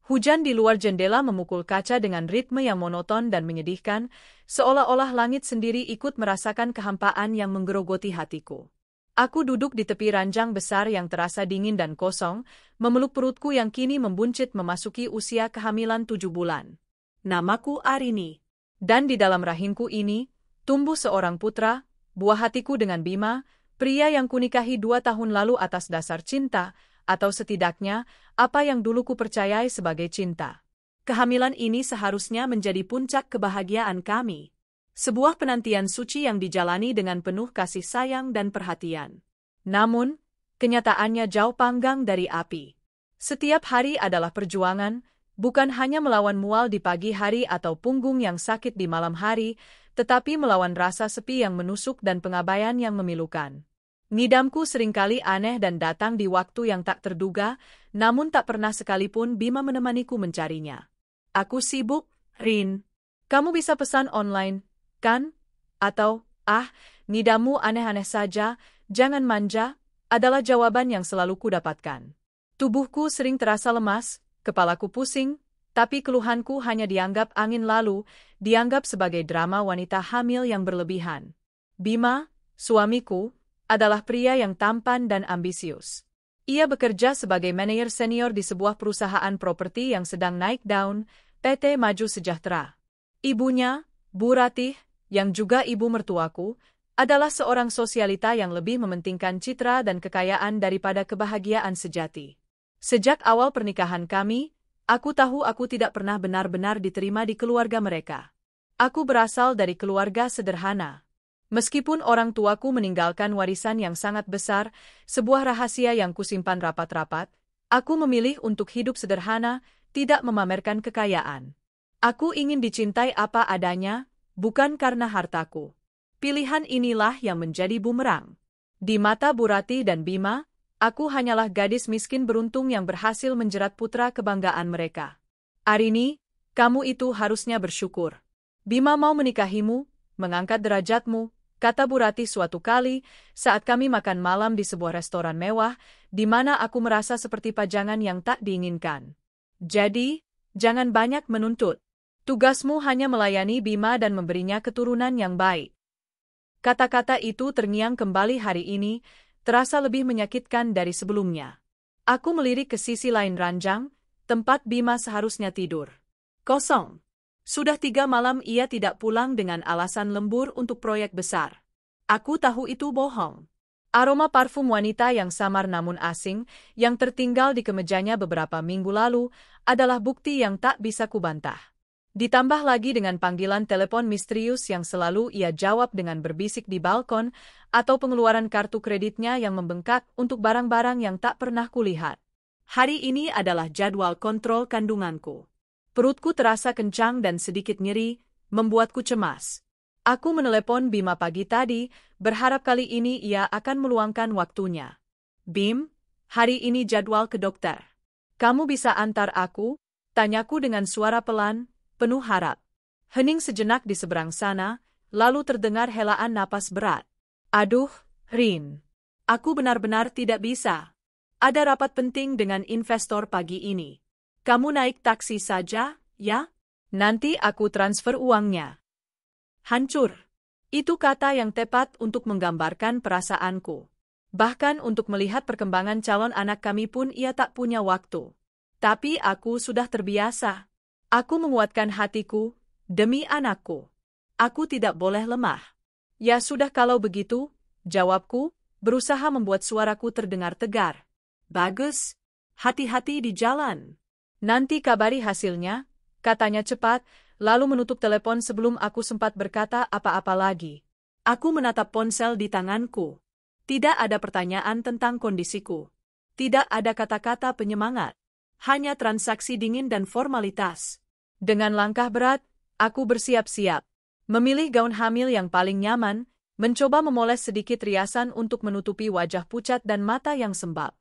Hujan di luar jendela memukul kaca dengan ritme yang monoton dan menyedihkan, seolah-olah langit sendiri ikut merasakan kehampaan yang menggerogoti hatiku. Aku duduk di tepi ranjang besar yang terasa dingin dan kosong, memeluk perutku yang kini membuncit memasuki usia kehamilan 7 bulan. Namaku Arini. Dan di dalam rahimku ini, tumbuh seorang putra, buah hatiku dengan Bima, pria yang kunikahi 2 tahun lalu atas dasar cinta, atau setidaknya, apa yang dulu kupercayai sebagai cinta. Kehamilan ini seharusnya menjadi puncak kebahagiaan kami. Sebuah penantian suci yang dijalani dengan penuh kasih sayang dan perhatian. Namun, kenyataannya jauh panggang dari api. Setiap hari adalah perjuangan, bukan hanya melawan mual di pagi hari atau punggung yang sakit di malam hari, tetapi melawan rasa sepi yang menusuk dan pengabaian yang memilukan. Ngidamku seringkali aneh dan datang di waktu yang tak terduga, namun tak pernah sekalipun Bima menemaniku mencarinya. Aku sibuk, Rin. Kamu bisa pesan online, kan? Atau, ngidammu aneh-aneh saja, jangan manja, adalah jawaban yang selalu kudapatkan. Tubuhku sering terasa lemas, kepalaku pusing, tapi keluhanku hanya dianggap angin lalu, dianggap sebagai drama wanita hamil yang berlebihan. Bima, suamiku, adalah pria yang tampan dan ambisius. Ia bekerja sebagai manajer senior di sebuah perusahaan properti yang sedang naik daun, PT Maju Sejahtera. Ibunya, Bu Ratih, yang juga ibu mertuaku, adalah seorang sosialita yang lebih mementingkan citra dan kekayaan daripada kebahagiaan sejati. Sejak awal pernikahan kami, aku tahu aku tidak pernah benar-benar diterima di keluarga mereka. Aku berasal dari keluarga sederhana. Meskipun orang tuaku meninggalkan warisan yang sangat besar, sebuah rahasia yang kusimpan rapat-rapat, aku memilih untuk hidup sederhana, tidak memamerkan kekayaan. Aku ingin dicintai apa adanya, bukan karena hartaku. Pilihan inilah yang menjadi bumerang. Di mata Bu Ratih dan Bima, aku hanyalah gadis miskin beruntung yang berhasil menjerat putra kebanggaan mereka. Arini, kamu itu harusnya bersyukur. Bima mau menikahimu, mengangkat derajatmu, kata Bu Ratih suatu kali, saat kami makan malam di sebuah restoran mewah, di mana aku merasa seperti pajangan yang tak diinginkan. Jadi, jangan banyak menuntut. Tugasmu hanya melayani Bima dan memberinya keturunan yang baik. Kata-kata itu terngiang kembali hari ini, terasa lebih menyakitkan dari sebelumnya. Aku melirik ke sisi lain ranjang, tempat Bima seharusnya tidur. Kosong. Sudah 3 malam ia tidak pulang dengan alasan lembur untuk proyek besar. Aku tahu itu bohong. Aroma parfum wanita yang samar namun asing, yang tertinggal di kemejanya beberapa minggu lalu, adalah bukti yang tak bisa kubantah. Ditambah lagi dengan panggilan telepon misterius yang selalu ia jawab dengan berbisik di balkon, atau pengeluaran kartu kreditnya yang membengkak untuk barang-barang yang tak pernah kulihat. Hari ini adalah jadwal kontrol kandunganku. Perutku terasa kencang dan sedikit nyeri, membuatku cemas. Aku menelepon Bima pagi tadi, berharap kali ini ia akan meluangkan waktunya. Bim, hari ini jadwal ke dokter. Kamu bisa antar aku? Tanyaku dengan suara pelan, penuh harap. Hening sejenak di seberang sana, lalu terdengar helaan napas berat. Aduh, Rin. Aku benar-benar tidak bisa. Ada rapat penting dengan investor pagi ini. Kamu naik taksi saja, ya? Nanti aku transfer uangnya. Hancur. Itu kata yang tepat untuk menggambarkan perasaanku. Bahkan untuk melihat perkembangan calon anak kami pun ia tak punya waktu. Tapi aku sudah terbiasa. Aku menguatkan hatiku, demi anakku. Aku tidak boleh lemah. Ya sudah kalau begitu, jawabku, berusaha membuat suaraku terdengar tegar. Bagus. Hati-hati di jalan. Nanti kabari hasilnya, katanya cepat, lalu menutup telepon sebelum aku sempat berkata apa-apa lagi. Aku menatap ponsel di tanganku. Tidak ada pertanyaan tentang kondisiku. Tidak ada kata-kata penyemangat. Hanya transaksi dingin dan formalitas. Dengan langkah berat, aku bersiap-siap. Memilih gaun hamil yang paling nyaman, mencoba memoles sedikit riasan untuk menutupi wajah pucat dan mata yang sembab.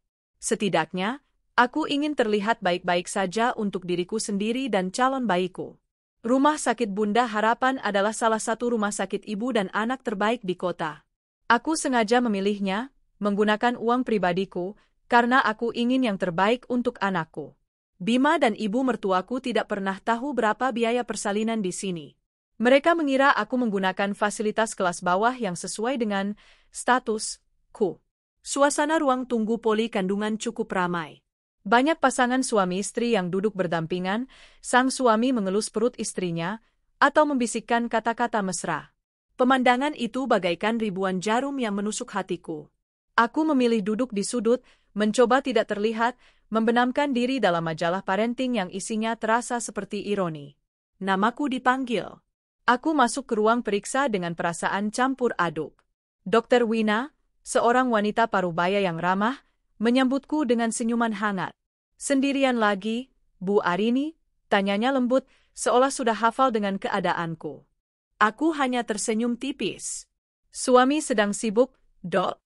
Setidaknya, aku ingin terlihat baik-baik saja untuk diriku sendiri dan calon bayiku. Rumah Sakit Bunda Harapan adalah salah satu rumah sakit ibu dan anak terbaik di kota. Aku sengaja memilihnya, menggunakan uang pribadiku, karena aku ingin yang terbaik untuk anakku. Bima dan ibu mertuaku tidak pernah tahu berapa biaya persalinan di sini. Mereka mengira aku menggunakan fasilitas kelas bawah yang sesuai dengan statusku. Suasana ruang tunggu poli kandungan cukup ramai. Banyak pasangan suami istri yang duduk berdampingan, sang suami mengelus perut istrinya, atau membisikkan kata-kata mesra. Pemandangan itu bagaikan ribuan jarum yang menusuk hatiku. Aku memilih duduk di sudut, mencoba tidak terlihat, membenamkan diri dalam majalah parenting yang isinya terasa seperti ironi. Namaku dipanggil. Aku masuk ke ruang periksa dengan perasaan campur aduk. Dr. Wina, seorang wanita parubaya yang ramah, menyambutku dengan senyuman hangat. Sendirian lagi, Bu Arini? Tanyanya lembut, seolah sudah hafal dengan keadaanku. Aku hanya tersenyum tipis. Suami sedang sibuk, Dok.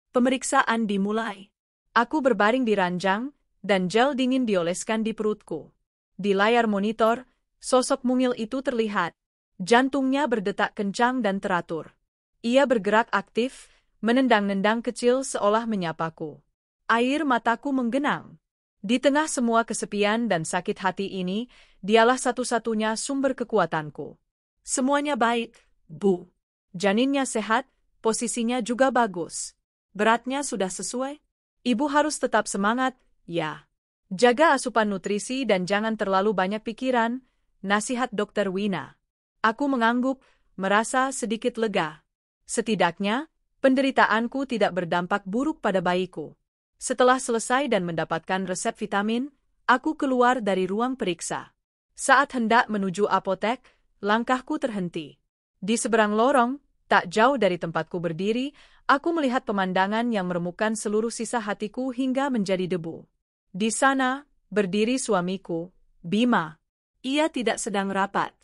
Pemeriksaan dimulai. Aku berbaring di ranjang, dan gel dingin dioleskan di perutku. Di layar monitor, sosok mungil itu terlihat. Jantungnya berdetak kencang dan teratur. Ia bergerak aktif, menendang-nendang kecil seolah menyapaku. Air mataku menggenang. Di tengah semua kesepian dan sakit hati ini, dialah satu-satunya sumber kekuatanku. Semuanya baik, Bu. Janinnya sehat, posisinya juga bagus. Beratnya sudah sesuai. Ibu harus tetap semangat, ya. Jaga asupan nutrisi dan jangan terlalu banyak pikiran, nasihat Dr. Wina. Aku mengangguk, merasa sedikit lega. Setidaknya, penderitaanku tidak berdampak buruk pada bayiku. Setelah selesai dan mendapatkan resep vitamin, aku keluar dari ruang periksa. Saat hendak menuju apotek, langkahku terhenti. Di seberang lorong, tak jauh dari tempatku berdiri, aku melihat pemandangan yang meremukkan seluruh sisa hatiku hingga menjadi debu. Di sana, berdiri suamiku, Bima. Ia tidak sedang rapat.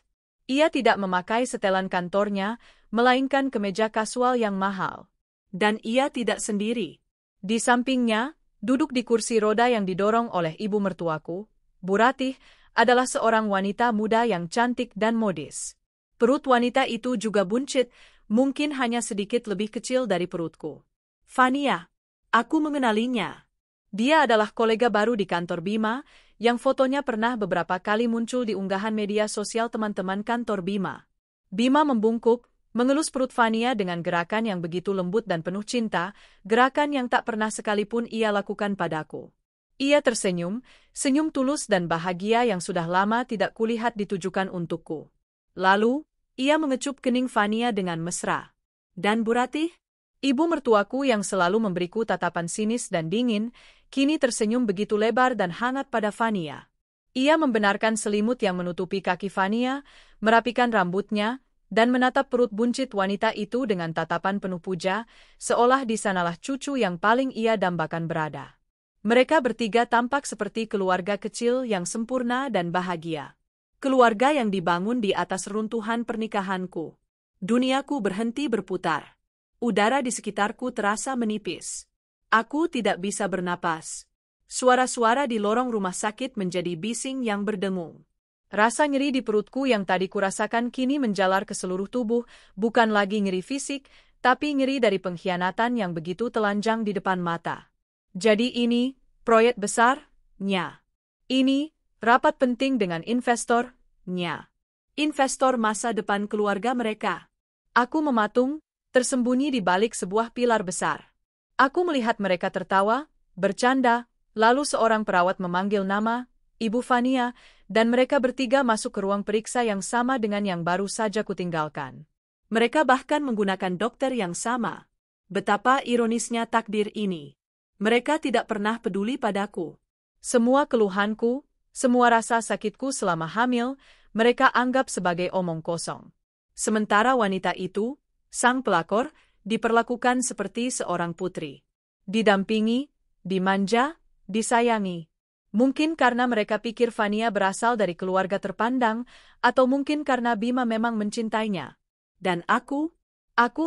Ia tidak memakai setelan kantornya, melainkan kemeja kasual yang mahal. Dan ia tidak sendiri. Di sampingnya, duduk di kursi roda yang didorong oleh ibu mertuaku, Bu Ratih, adalah seorang wanita muda yang cantik dan modis. Perut wanita itu juga buncit, mungkin hanya sedikit lebih kecil dari perutku. Fania, aku mengenalinya. Dia adalah kolega baru di kantor Bima, yang fotonya pernah beberapa kali muncul di unggahan media sosial teman-teman kantor Bima. Bima membungkuk, mengelus perut Fania dengan gerakan yang begitu lembut dan penuh cinta, gerakan yang tak pernah sekalipun ia lakukan padaku. Ia tersenyum, senyum tulus dan bahagia yang sudah lama tidak kulihat ditujukan untukku. Lalu, ia mengecup kening Fania dengan mesra. Dan Bu Ratih? Ibu mertuaku yang selalu memberiku tatapan sinis dan dingin, kini tersenyum begitu lebar dan hangat pada Fania. Ia membenarkan selimut yang menutupi kaki Fania, merapikan rambutnya, dan menatap perut buncit wanita itu dengan tatapan penuh puja, seolah di sanalah cucu yang paling ia dambakan berada. Mereka bertiga tampak seperti keluarga kecil yang sempurna dan bahagia. Keluarga yang dibangun di atas runtuhan pernikahanku. Duniaku berhenti berputar. Udara di sekitarku terasa menipis. Aku tidak bisa bernapas. Suara-suara di lorong rumah sakit menjadi bising yang berdengung. Rasa nyeri di perutku yang tadi kurasakan kini menjalar ke seluruh tubuh, bukan lagi nyeri fisik, tapi nyeri dari pengkhianatan yang begitu telanjang di depan mata. Jadi ini, proyek besar? Nya. Ini, rapat penting dengan investor? Nya. Investor masa depan keluarga mereka. Aku mematung, tersembunyi di balik sebuah pilar besar. Aku melihat mereka tertawa, bercanda, lalu seorang perawat memanggil nama, Ibu Fania, dan mereka bertiga masuk ke ruang periksa yang sama dengan yang baru saja kutinggalkan. Mereka bahkan menggunakan dokter yang sama. Betapa ironisnya takdir ini. Mereka tidak pernah peduli padaku. Semua keluhanku, semua rasa sakitku selama hamil, mereka anggap sebagai omong kosong. Sementara wanita itu, sang pelakor, diperlakukan seperti seorang putri. Didampingi, dimanja, disayangi. Mungkin karena mereka pikir Fania berasal dari keluarga terpandang, atau mungkin karena Bima memang mencintainya. Dan aku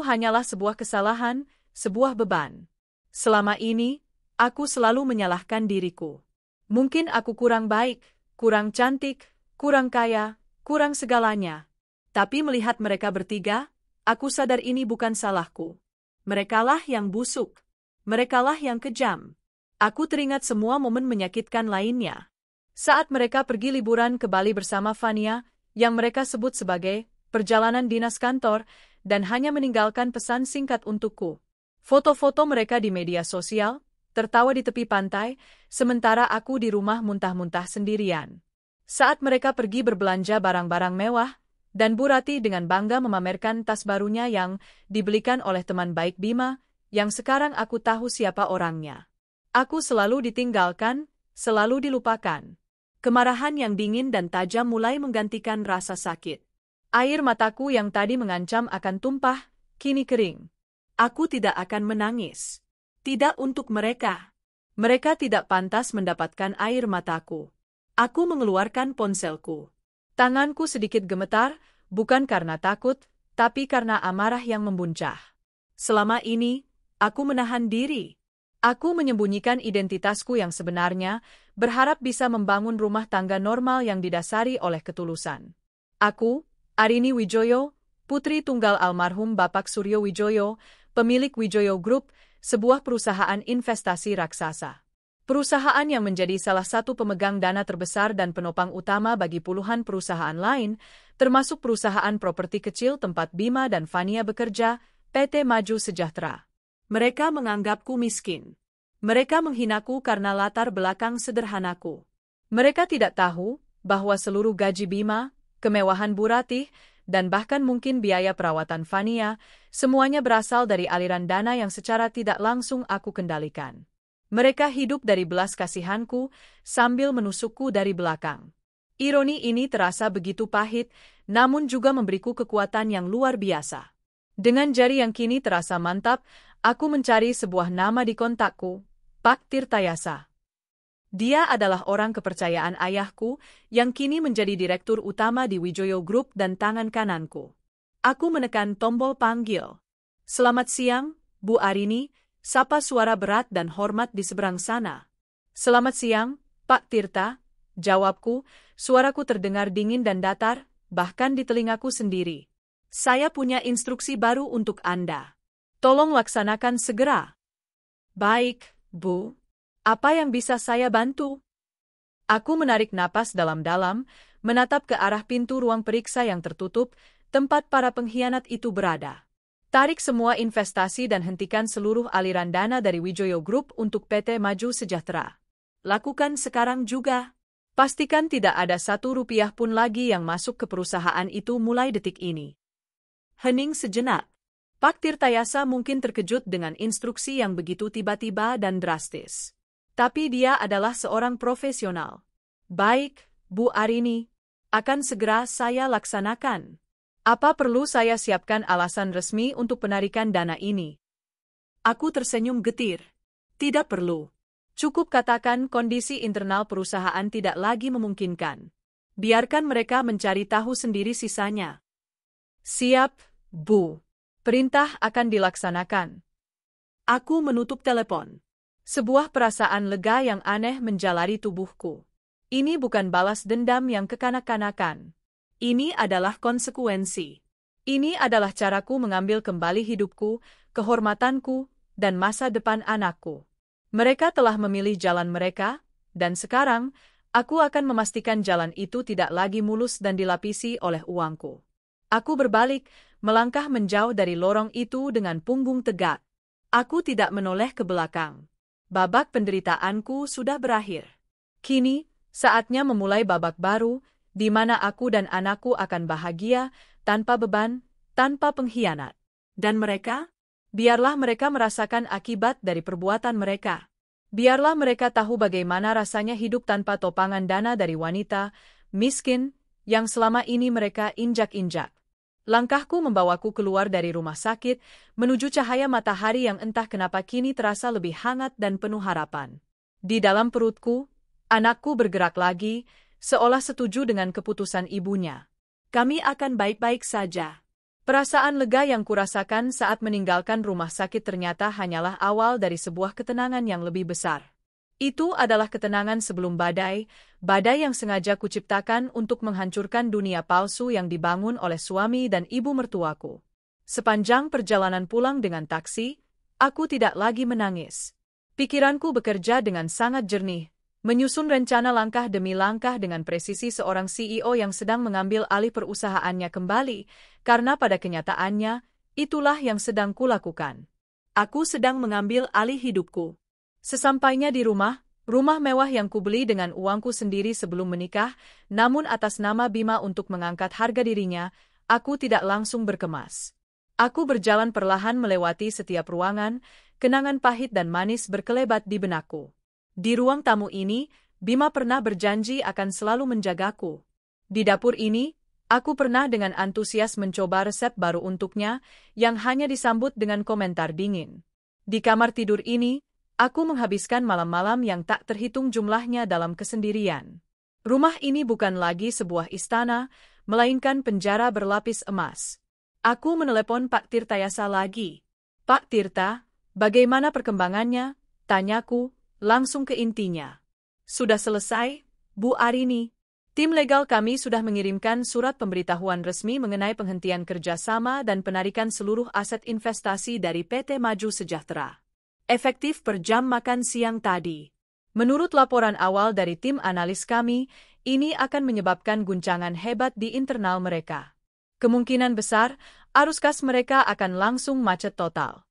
hanyalah sebuah kesalahan, sebuah beban. Selama ini, aku selalu menyalahkan diriku. Mungkin aku kurang baik, kurang cantik, kurang kaya, kurang segalanya. Tapi melihat mereka bertiga, aku sadar ini bukan salahku. Merekalah yang busuk. Merekalah yang kejam. Aku teringat semua momen menyakitkan lainnya. Saat mereka pergi liburan ke Bali bersama Fania, yang mereka sebut sebagai perjalanan dinas kantor, dan hanya meninggalkan pesan singkat untukku. Foto-foto mereka di media sosial, tertawa di tepi pantai, sementara aku di rumah muntah-muntah sendirian. Saat mereka pergi berbelanja barang-barang mewah, dan Bu Rati dengan bangga memamerkan tas barunya yang dibelikan oleh teman baik Bima, yang sekarang aku tahu siapa orangnya. Aku selalu ditinggalkan, selalu dilupakan. Kemarahan yang dingin dan tajam mulai menggantikan rasa sakit. Air mataku yang tadi mengancam akan tumpah, kini kering. Aku tidak akan menangis. Tidak untuk mereka. Mereka tidak pantas mendapatkan air mataku. Aku mengeluarkan ponselku. Tanganku sedikit gemetar, bukan karena takut, tapi karena amarah yang membuncah. Selama ini, aku menahan diri. Aku menyembunyikan identitasku yang sebenarnya, berharap bisa membangun rumah tangga normal yang didasari oleh ketulusan. Aku, Arini Wijoyo, putri tunggal almarhum Bapak Suryo Wijoyo, pemilik Wijoyo Group, sebuah perusahaan investasi raksasa. Perusahaan yang menjadi salah satu pemegang dana terbesar dan penopang utama bagi puluhan perusahaan lain, termasuk perusahaan properti kecil tempat Bima dan Fania bekerja, PT Maju Sejahtera. Mereka menganggapku miskin. Mereka menghinaku karena latar belakang sederhanaku. Mereka tidak tahu bahwa seluruh gaji Bima, kemewahan Bu Ratih, dan bahkan mungkin biaya perawatan Fania, semuanya berasal dari aliran dana yang secara tidak langsung aku kendalikan. Mereka hidup dari belas kasihanku, sambil menusukku dari belakang. Ironi ini terasa begitu pahit, namun juga memberiku kekuatan yang luar biasa. Dengan jari yang kini terasa mantap, aku mencari sebuah nama di kontakku, Pak Tirtayasa. Dia adalah orang kepercayaan ayahku, yang kini menjadi direktur utama di Wijoyo Group dan tangan kananku. Aku menekan tombol panggil. Selamat siang, Bu Arini, sapa suara berat dan hormat di seberang sana. Selamat siang, Pak Tirta, jawabku, suaraku terdengar dingin dan datar, bahkan di telingaku sendiri. Saya punya instruksi baru untuk Anda. Tolong laksanakan segera. Baik, Bu. Apa yang bisa saya bantu? Aku menarik napas dalam-dalam, menatap ke arah pintu ruang periksa yang tertutup, tempat para pengkhianat itu berada. Tarik semua investasi dan hentikan seluruh aliran dana dari Wijoyo Group untuk PT Maju Sejahtera. Lakukan sekarang juga. Pastikan tidak ada 1 rupiah pun lagi yang masuk ke perusahaan itu mulai detik ini. Hening sejenak. Pak Tirtayasa mungkin terkejut dengan instruksi yang begitu tiba-tiba dan drastis. Tapi dia adalah seorang profesional. Baik, Bu Arini. Akan segera saya laksanakan. Apa perlu saya siapkan alasan resmi untuk penarikan dana ini? Aku tersenyum getir. Tidak perlu. Cukup katakan kondisi internal perusahaan tidak lagi memungkinkan. Biarkan mereka mencari tahu sendiri sisanya. Siap, Bu. Perintah akan dilaksanakan. Aku menutup telepon. Sebuah perasaan lega yang aneh menjalari tubuhku. Ini bukan balas dendam yang kekanak-kanakan. Ini adalah konsekuensi. Ini adalah caraku mengambil kembali hidupku, kehormatanku, dan masa depan anakku. Mereka telah memilih jalan mereka, dan sekarang, aku akan memastikan jalan itu tidak lagi mulus dan dilapisi oleh uangku. Aku berbalik, melangkah menjauh dari lorong itu dengan punggung tegak. Aku tidak menoleh ke belakang. Babak penderitaanku sudah berakhir. Kini, saatnya memulai babak baru, di mana aku dan anakku akan bahagia, tanpa beban, tanpa pengkhianat. Dan mereka? Biarlah mereka merasakan akibat dari perbuatan mereka. Biarlah mereka tahu bagaimana rasanya hidup tanpa topangan dana dari wanita, miskin, yang selama ini mereka injak-injak. Langkahku membawaku keluar dari rumah sakit, menuju cahaya matahari yang entah kenapa kini terasa lebih hangat dan penuh harapan. Di dalam perutku, anakku bergerak lagi, seolah setuju dengan keputusan ibunya. Kami akan baik-baik saja. Perasaan lega yang kurasakan saat meninggalkan rumah sakit ternyata hanyalah awal dari sebuah ketenangan yang lebih besar. Itu adalah ketenangan sebelum badai, badai yang sengaja kuciptakan untuk menghancurkan dunia palsu yang dibangun oleh suami dan ibu mertuaku. Sepanjang perjalanan pulang dengan taksi, aku tidak lagi menangis. Pikiranku bekerja dengan sangat jernih, Menyusun rencana langkah demi langkah dengan presisi seorang CEO yang sedang mengambil alih perusahaannya kembali, karena pada kenyataannya, itulah yang sedang kulakukan. Aku sedang mengambil alih hidupku. Sesampainya di rumah mewah yang kubeli dengan uangku sendiri sebelum menikah, namun atas nama Bima untuk mengangkat harga dirinya, aku tidak langsung berkemas. Aku berjalan perlahan melewati setiap ruangan, kenangan pahit dan manis berkelebat di benakku. Di ruang tamu ini, Bima pernah berjanji akan selalu menjagaku. Di dapur ini, aku pernah dengan antusias mencoba resep baru untuknya, yang hanya disambut dengan komentar dingin. Di kamar tidur ini, aku menghabiskan malam-malam yang tak terhitung jumlahnya dalam kesendirian. Rumah ini bukan lagi sebuah istana, melainkan penjara berlapis emas. Aku menelepon Pak Tirtayasa lagi. Pak Tirta, bagaimana perkembangannya? Tanyaku, langsung ke intinya. Sudah selesai, Bu Arini. Tim legal kami sudah mengirimkan surat pemberitahuan resmi mengenai penghentian kerjasama dan penarikan seluruh aset investasi dari PT Maju Sejahtera. Efektif per jam makan siang tadi. Menurut laporan awal dari tim analis kami, ini akan menyebabkan guncangan hebat di internal mereka. Kemungkinan besar, arus kas mereka akan langsung macet total.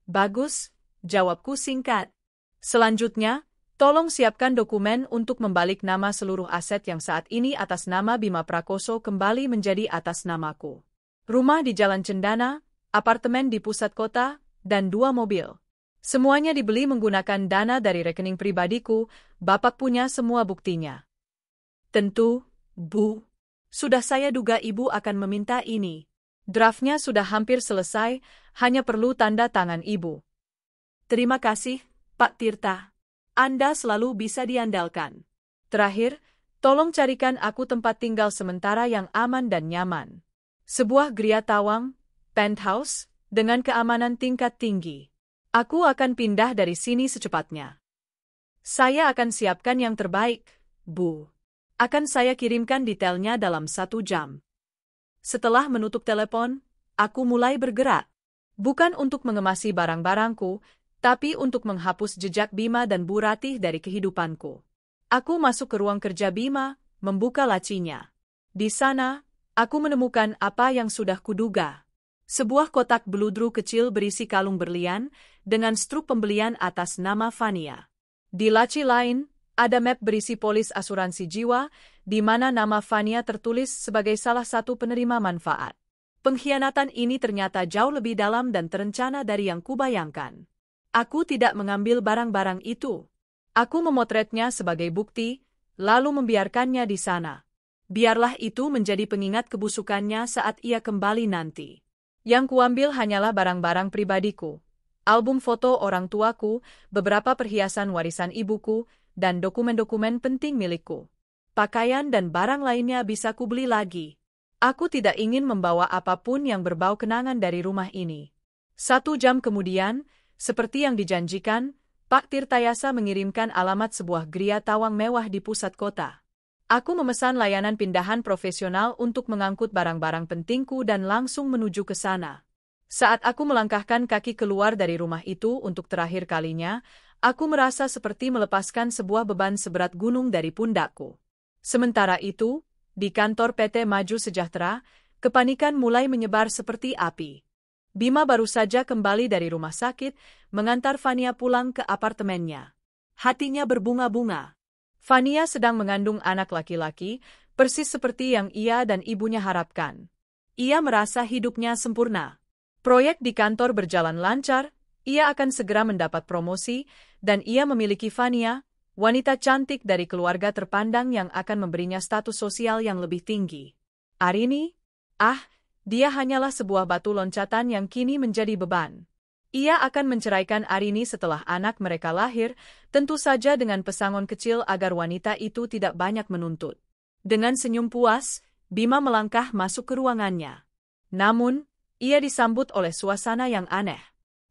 Bagus, jawabku singkat. Selanjutnya, tolong siapkan dokumen untuk membalik nama seluruh aset yang saat ini atas nama Bima Prakoso kembali menjadi atas namaku. Rumah di Jalan Cendana, apartemen di pusat kota, dan 2 mobil. Semuanya dibeli menggunakan dana dari rekening pribadiku, Bapak punya semua buktinya. Tentu, Bu. Sudah saya duga Ibu akan meminta ini. Draftnya sudah hampir selesai, hanya perlu tanda tangan Ibu. Terima kasih, Pak Tirta. Anda selalu bisa diandalkan. Terakhir, tolong carikan aku tempat tinggal sementara yang aman dan nyaman. Sebuah gria tawang, penthouse, dengan keamanan tingkat tinggi. Aku akan pindah dari sini secepatnya. Saya akan siapkan yang terbaik, Bu. Akan saya kirimkan detailnya dalam 1 jam. Setelah menutup telepon, aku mulai bergerak. Bukan untuk mengemasi barang-barangku, tapi untuk menghapus jejak Bima dan Bu Ratih dari kehidupanku. Aku masuk ke ruang kerja Bima, membuka lacinya. Di sana, aku menemukan apa yang sudah kuduga. Sebuah kotak beludru kecil berisi kalung berlian, dengan struk pembelian atas nama Fania. Di laci lain, ada map berisi polis asuransi jiwa, di mana nama Fania tertulis sebagai salah satu penerima manfaat. Pengkhianatan ini ternyata jauh lebih dalam dan terencana dari yang kubayangkan. Aku tidak mengambil barang-barang itu. Aku memotretnya sebagai bukti, lalu membiarkannya di sana. Biarlah itu menjadi pengingat kebusukannya saat ia kembali nanti. Yang kuambil hanyalah barang-barang pribadiku. Album foto orang tuaku, beberapa perhiasan warisan ibuku, dan dokumen-dokumen penting milikku. Pakaian dan barang lainnya bisa kubeli lagi. Aku tidak ingin membawa apapun yang berbau kenangan dari rumah ini. 1 jam kemudian, seperti yang dijanjikan, Pak Tirtayasa mengirimkan alamat sebuah gria tawang mewah di pusat kota. Aku memesan layanan pindahan profesional untuk mengangkut barang-barang pentingku dan langsung menuju ke sana. Saat aku melangkahkan kaki keluar dari rumah itu untuk terakhir kalinya, aku merasa seperti melepaskan sebuah beban seberat gunung dari pundakku. Sementara itu, di kantor PT Maju Sejahtera, kepanikan mulai menyebar seperti api. Bima baru saja kembali dari rumah sakit, mengantar Fania pulang ke apartemennya. Hatinya berbunga-bunga. Fania sedang mengandung anak laki-laki, persis seperti yang ia dan ibunya harapkan. Ia merasa hidupnya sempurna. Proyek di kantor berjalan lancar, ia akan segera mendapat promosi, dan ia memiliki Fania, wanita cantik dari keluarga terpandang yang akan memberinya status sosial yang lebih tinggi. Arini? Dia hanyalah sebuah batu loncatan yang kini menjadi beban. Ia akan menceraikan Arini setelah anak mereka lahir, tentu saja dengan pesangon kecil agar wanita itu tidak banyak menuntut. Dengan senyum puas, Bima melangkah masuk ke ruangannya. Namun, ia disambut oleh suasana yang aneh.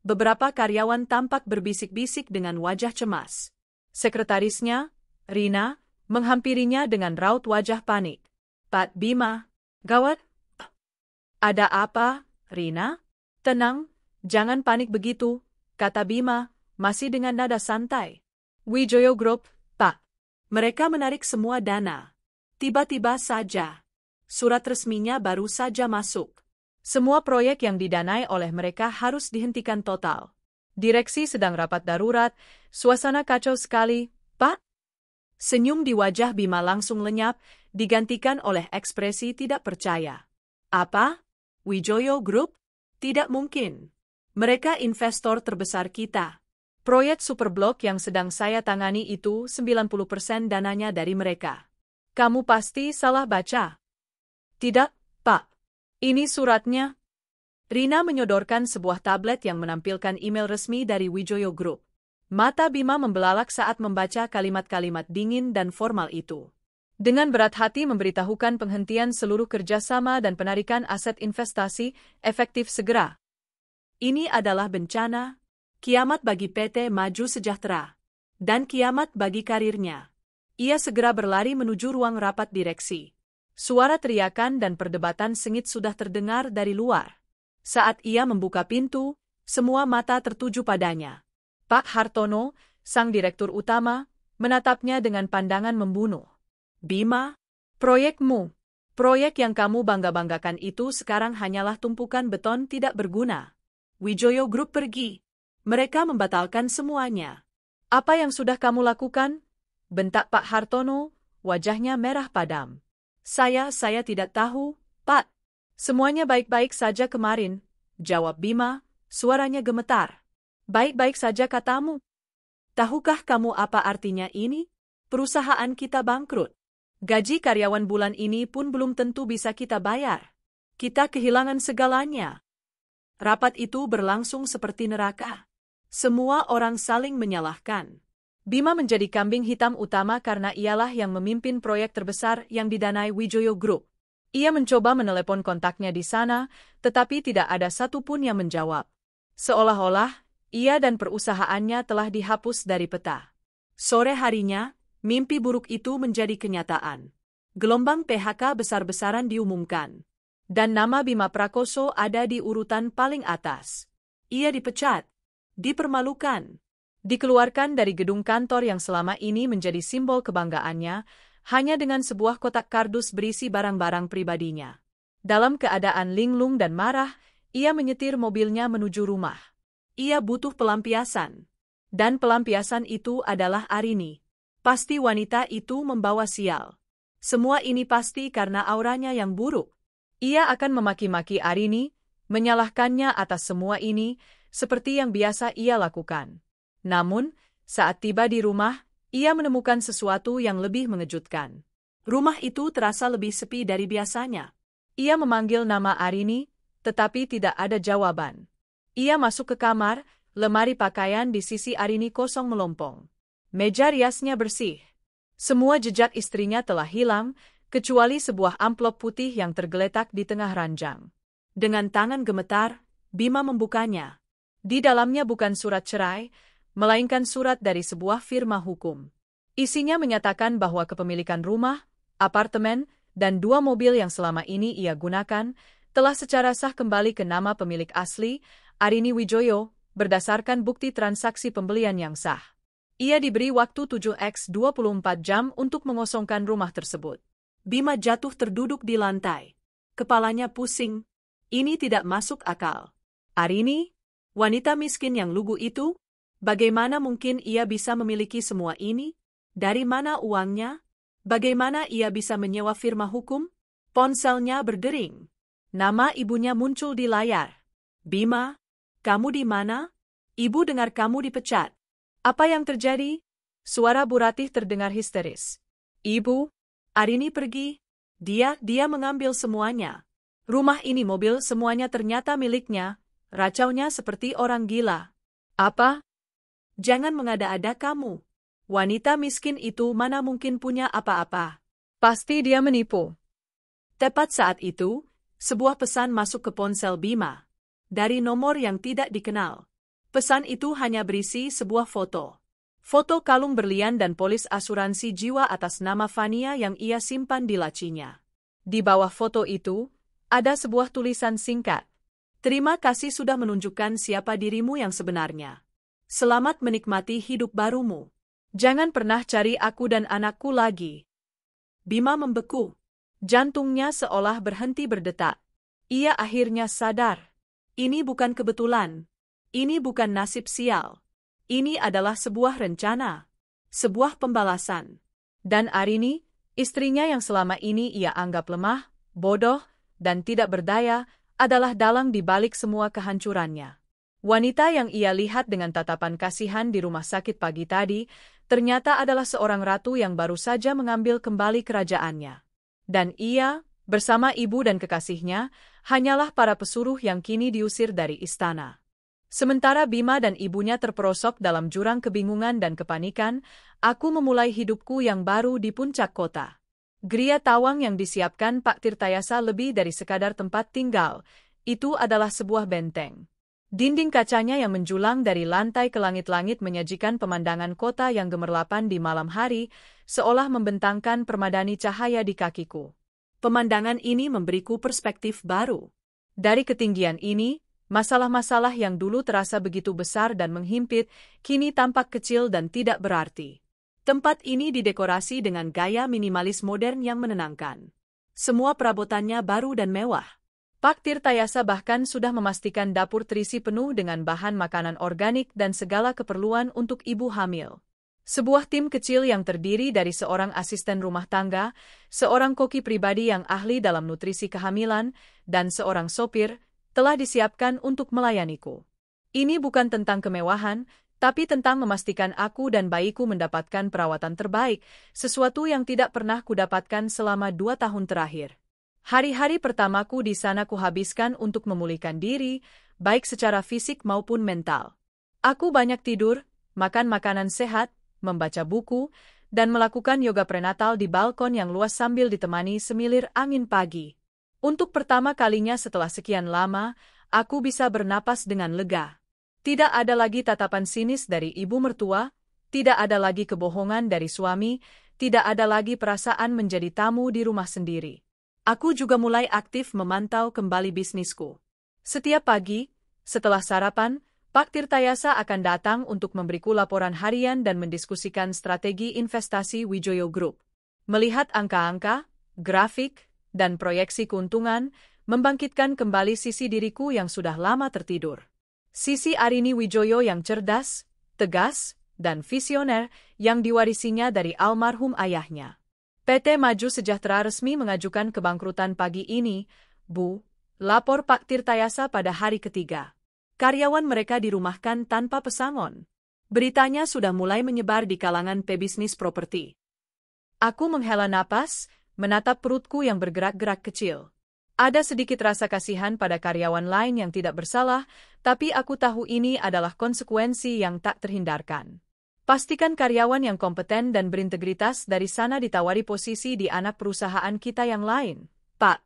Beberapa karyawan tampak berbisik-bisik dengan wajah cemas. Sekretarisnya, Rina, menghampirinya dengan raut wajah panik. Pak Bima, gawat. Ada apa, Rina? Tenang, jangan panik begitu, kata Bima, masih dengan nada santai. Wijoyo Group, Pak. Mereka menarik semua dana. Tiba-tiba saja. Surat resminya baru saja masuk. Semua proyek yang didanai oleh mereka harus dihentikan total. Direksi sedang rapat darurat, suasana kacau sekali, Pak. Senyum di wajah Bima langsung lenyap, digantikan oleh ekspresi tidak percaya. Apa? Wijoyo Group? Tidak mungkin. Mereka investor terbesar kita. Proyek Superblok yang sedang saya tangani itu 90% dananya dari mereka. Kamu pasti salah baca. Tidak, Pak. Ini suratnya. Rina menyodorkan sebuah tablet yang menampilkan email resmi dari Wijoyo Group. Mata Bima membelalak saat membaca kalimat-kalimat dingin dan formal itu. Dengan berat hati memberitahukan penghentian seluruh kerjasama dan penarikan aset investasi efektif segera. Ini adalah bencana, kiamat bagi PT Maju Sejahtera, dan kiamat bagi karirnya. Ia segera berlari menuju ruang rapat direksi. Suara teriakan dan perdebatan sengit sudah terdengar dari luar. Saat ia membuka pintu, semua mata tertuju padanya. Pak Hartono, sang direktur utama, menatapnya dengan pandangan membunuh. Bima, proyekmu, proyek yang kamu bangga-banggakan itu sekarang hanyalah tumpukan beton tidak berguna. Wijoyo Group pergi. Mereka membatalkan semuanya. Apa yang sudah kamu lakukan? Bentak Pak Hartono, wajahnya merah padam. Saya tidak tahu, Pak. Semuanya baik-baik saja kemarin, jawab Bima, suaranya gemetar. Baik-baik saja katamu. Tahukah kamu apa artinya ini? Perusahaan kita bangkrut. Gaji karyawan bulan ini pun belum tentu bisa kita bayar. Kita kehilangan segalanya. Rapat itu berlangsung seperti neraka. Semua orang saling menyalahkan. Bima menjadi kambing hitam utama karena ialah yang memimpin proyek terbesar yang didanai Wijoyo Group. Ia mencoba menelepon kontaknya di sana, tetapi tidak ada satupun yang menjawab. Seolah-olah, ia dan perusahaannya telah dihapus dari peta. Sore harinya, mimpi buruk itu menjadi kenyataan. Gelombang PHK besar-besaran diumumkan. Dan nama Bima Prakoso ada di urutan paling atas. Ia dipecat, dipermalukan, dikeluarkan dari gedung kantor yang selama ini menjadi simbol kebanggaannya, hanya dengan sebuah kotak kardus berisi barang-barang pribadinya. Dalam keadaan linglung dan marah, ia menyetir mobilnya menuju rumah. Ia butuh pelampiasan. Dan pelampiasan itu adalah Arini. Pasti wanita itu membawa sial. Semua ini pasti karena auranya yang buruk. Ia akan memaki-maki Arini, menyalahkannya atas semua ini, seperti yang biasa ia lakukan. Namun, saat tiba di rumah, ia menemukan sesuatu yang lebih mengejutkan. Rumah itu terasa lebih sepi dari biasanya. Ia memanggil nama Arini, tetapi tidak ada jawaban. Ia masuk ke kamar, lemari pakaian di sisi Arini kosong melompong. Meja riasnya bersih. Semua jejak istrinya telah hilang, kecuali sebuah amplop putih yang tergeletak di tengah ranjang. Dengan tangan gemetar, Bima membukanya. Di dalamnya bukan surat cerai, melainkan surat dari sebuah firma hukum. Isinya menyatakan bahwa kepemilikan rumah, apartemen, dan 2 mobil yang selama ini ia gunakan, telah secara sah kembali ke nama pemilik asli, Arini Wijoyo, berdasarkan bukti transaksi pembelian yang sah. Ia diberi waktu 7x24 jam untuk mengosongkan rumah tersebut. Bima jatuh terduduk di lantai. Kepalanya pusing. Ini tidak masuk akal. Arini, wanita miskin yang lugu itu, bagaimana mungkin ia bisa memiliki semua ini? Dari mana uangnya? Bagaimana ia bisa menyewa firma hukum? Ponselnya berdering. Nama ibunya muncul di layar. Bima, kamu di mana? Ibu dengar kamu dipecat. Apa yang terjadi? Suara Bu Ratih terdengar histeris. Ibu, Arini pergi. Dia mengambil semuanya. Rumah ini, mobil, semuanya ternyata miliknya. Racaunya seperti orang gila. Apa? Jangan mengada-ada kamu. Wanita miskin itu mana mungkin punya apa-apa. Pasti dia menipu. Tepat saat itu, sebuah pesan masuk ke ponsel Bima. Dari nomor yang tidak dikenal. Pesan itu hanya berisi sebuah foto. Foto kalung berlian dan polis asuransi jiwa atas nama Fania yang ia simpan di lacinya. Di bawah foto itu, ada sebuah tulisan singkat. Terima kasih sudah menunjukkan siapa dirimu yang sebenarnya. Selamat menikmati hidup barumu. Jangan pernah cari aku dan anakku lagi. Bima membeku. Jantungnya seolah berhenti berdetak. Ia akhirnya sadar. Ini bukan kebetulan. Ini bukan nasib sial. Ini adalah sebuah rencana. Sebuah pembalasan. Dan Arini, istrinya yang selama ini ia anggap lemah, bodoh, dan tidak berdaya, adalah dalang di balik semua kehancurannya. Wanita yang ia lihat dengan tatapan kasihan di rumah sakit pagi tadi, ternyata adalah seorang ratu yang baru saja mengambil kembali kerajaannya. Dan ia, bersama ibu dan kekasihnya, hanyalah para pesuruh yang kini diusir dari istana. Sementara Bima dan ibunya terperosok dalam jurang kebingungan dan kepanikan, aku memulai hidupku yang baru di puncak kota. Gria Tawang yang disiapkan Pak Tirtayasa lebih dari sekadar tempat tinggal, itu adalah sebuah benteng. Dinding kacanya yang menjulang dari lantai ke langit-langit menyajikan pemandangan kota yang gemerlapan di malam hari, seolah membentangkan permadani cahaya di kakiku. Pemandangan ini memberiku perspektif baru. Dari ketinggian ini, masalah-masalah yang dulu terasa begitu besar dan menghimpit, kini tampak kecil dan tidak berarti. Tempat ini didekorasi dengan gaya minimalis modern yang menenangkan. Semua perabotannya baru dan mewah. Pak Tirtayasa bahkan sudah memastikan dapur terisi penuh dengan bahan makanan organik dan segala keperluan untuk ibu hamil. Sebuah tim kecil yang terdiri dari seorang asisten rumah tangga, seorang koki pribadi yang ahli dalam nutrisi kehamilan, dan seorang sopir, telah disiapkan untuk melayaniku. Ini bukan tentang kemewahan, tapi tentang memastikan aku dan bayiku mendapatkan perawatan terbaik, sesuatu yang tidak pernah kudapatkan selama 2 tahun terakhir. Hari-hari pertamaku di sana kuhabiskan untuk memulihkan diri, baik secara fisik maupun mental. Aku banyak tidur, makan makanan sehat, membaca buku, dan melakukan yoga prenatal di balkon yang luas sambil ditemani semilir angin pagi. Untuk pertama kalinya setelah sekian lama, aku bisa bernapas dengan lega. Tidak ada lagi tatapan sinis dari ibu mertua, tidak ada lagi kebohongan dari suami, tidak ada lagi perasaan menjadi tamu di rumah sendiri. Aku juga mulai aktif memantau kembali bisnisku. Setiap pagi, setelah sarapan, Pak Tirtayasa akan datang untuk memberiku laporan harian dan mendiskusikan strategi investasi Wijoyo Group. Melihat angka-angka, grafik, dan proyeksi keuntungan, membangkitkan kembali sisi diriku yang sudah lama tertidur. Sisi Arini Wijoyo yang cerdas, tegas, dan visioner yang diwarisinya dari almarhum ayahnya. PT Maju Sejahtera resmi mengajukan kebangkrutan pagi ini, Bu, lapor Pak Tirtayasa pada hari ketiga. Karyawan mereka dirumahkan tanpa pesangon. Beritanya sudah mulai menyebar di kalangan pebisnis properti. Aku menghela napas, menatap perutku yang bergerak-gerak kecil. Ada sedikit rasa kasihan pada karyawan lain yang tidak bersalah, tapi aku tahu ini adalah konsekuensi yang tak terhindarkan. Pastikan karyawan yang kompeten dan berintegritas dari sana ditawari posisi di anak perusahaan kita yang lain, Pak.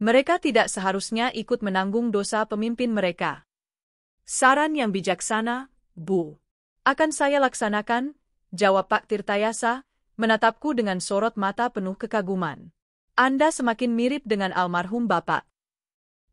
Mereka tidak seharusnya ikut menanggung dosa pemimpin mereka. Saran yang bijaksana, Bu. Akan saya laksanakan, jawab Pak Tirtayasa, menatapku dengan sorot mata penuh kekaguman. Anda semakin mirip dengan almarhum Bapak.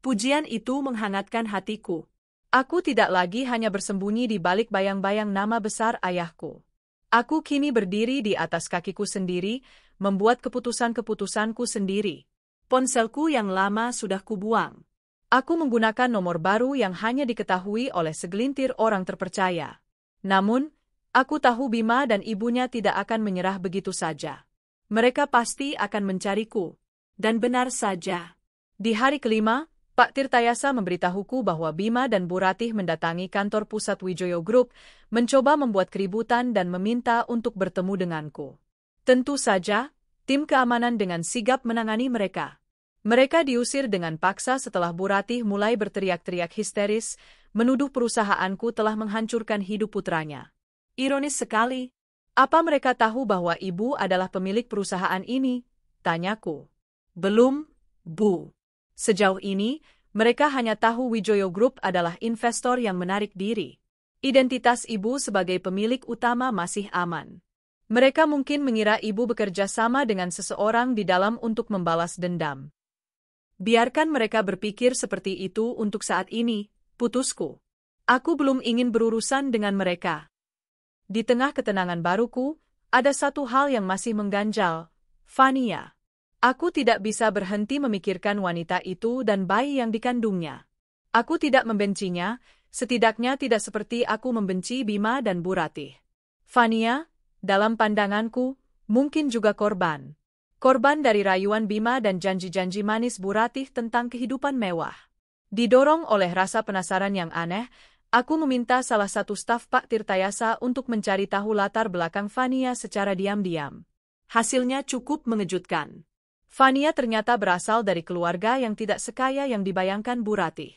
Pujian itu menghangatkan hatiku. Aku tidak lagi hanya bersembunyi di balik bayang-bayang nama besar ayahku. Aku kini berdiri di atas kakiku sendiri, membuat keputusan-keputusanku sendiri. Ponselku yang lama sudah kubuang. Aku menggunakan nomor baru yang hanya diketahui oleh segelintir orang terpercaya. Namun, aku tahu Bima dan ibunya tidak akan menyerah begitu saja. Mereka pasti akan mencariku. Dan benar saja. Di hari kelima, Pak Tirtayasa memberitahuku bahwa Bima dan Bu Ratih mendatangi kantor pusat Wijoyo Group, mencoba membuat keributan dan meminta untuk bertemu denganku. Tentu saja, tim keamanan dengan sigap menangani mereka. Mereka diusir dengan paksa setelah Bu Ratih mulai berteriak-teriak histeris, menuduh perusahaanku telah menghancurkan hidup putranya. Ironis sekali. Apa mereka tahu bahwa ibu adalah pemilik perusahaan ini? Tanyaku. Belum, Bu. Sejauh ini, mereka hanya tahu Wijoyo Group adalah investor yang menarik diri. Identitas ibu sebagai pemilik utama masih aman. Mereka mungkin mengira ibu bekerja sama dengan seseorang di dalam untuk membalas dendam. Biarkan mereka berpikir seperti itu untuk saat ini, putusku. Aku belum ingin berurusan dengan mereka. Di tengah ketenangan baruku, ada satu hal yang masih mengganjal, Fania. Aku tidak bisa berhenti memikirkan wanita itu dan bayi yang dikandungnya. Aku tidak membencinya, setidaknya tidak seperti aku membenci Bima dan Bu Ratih. Fania, dalam pandanganku, mungkin juga korban. Korban dari rayuan Bima dan janji-janji manis Bu Ratih tentang kehidupan mewah. Didorong oleh rasa penasaran yang aneh, aku meminta salah satu staf Pak Tirtayasa untuk mencari tahu latar belakang Fania secara diam-diam. Hasilnya cukup mengejutkan. Fania ternyata berasal dari keluarga yang tidak sekaya yang dibayangkan Bu Ratih.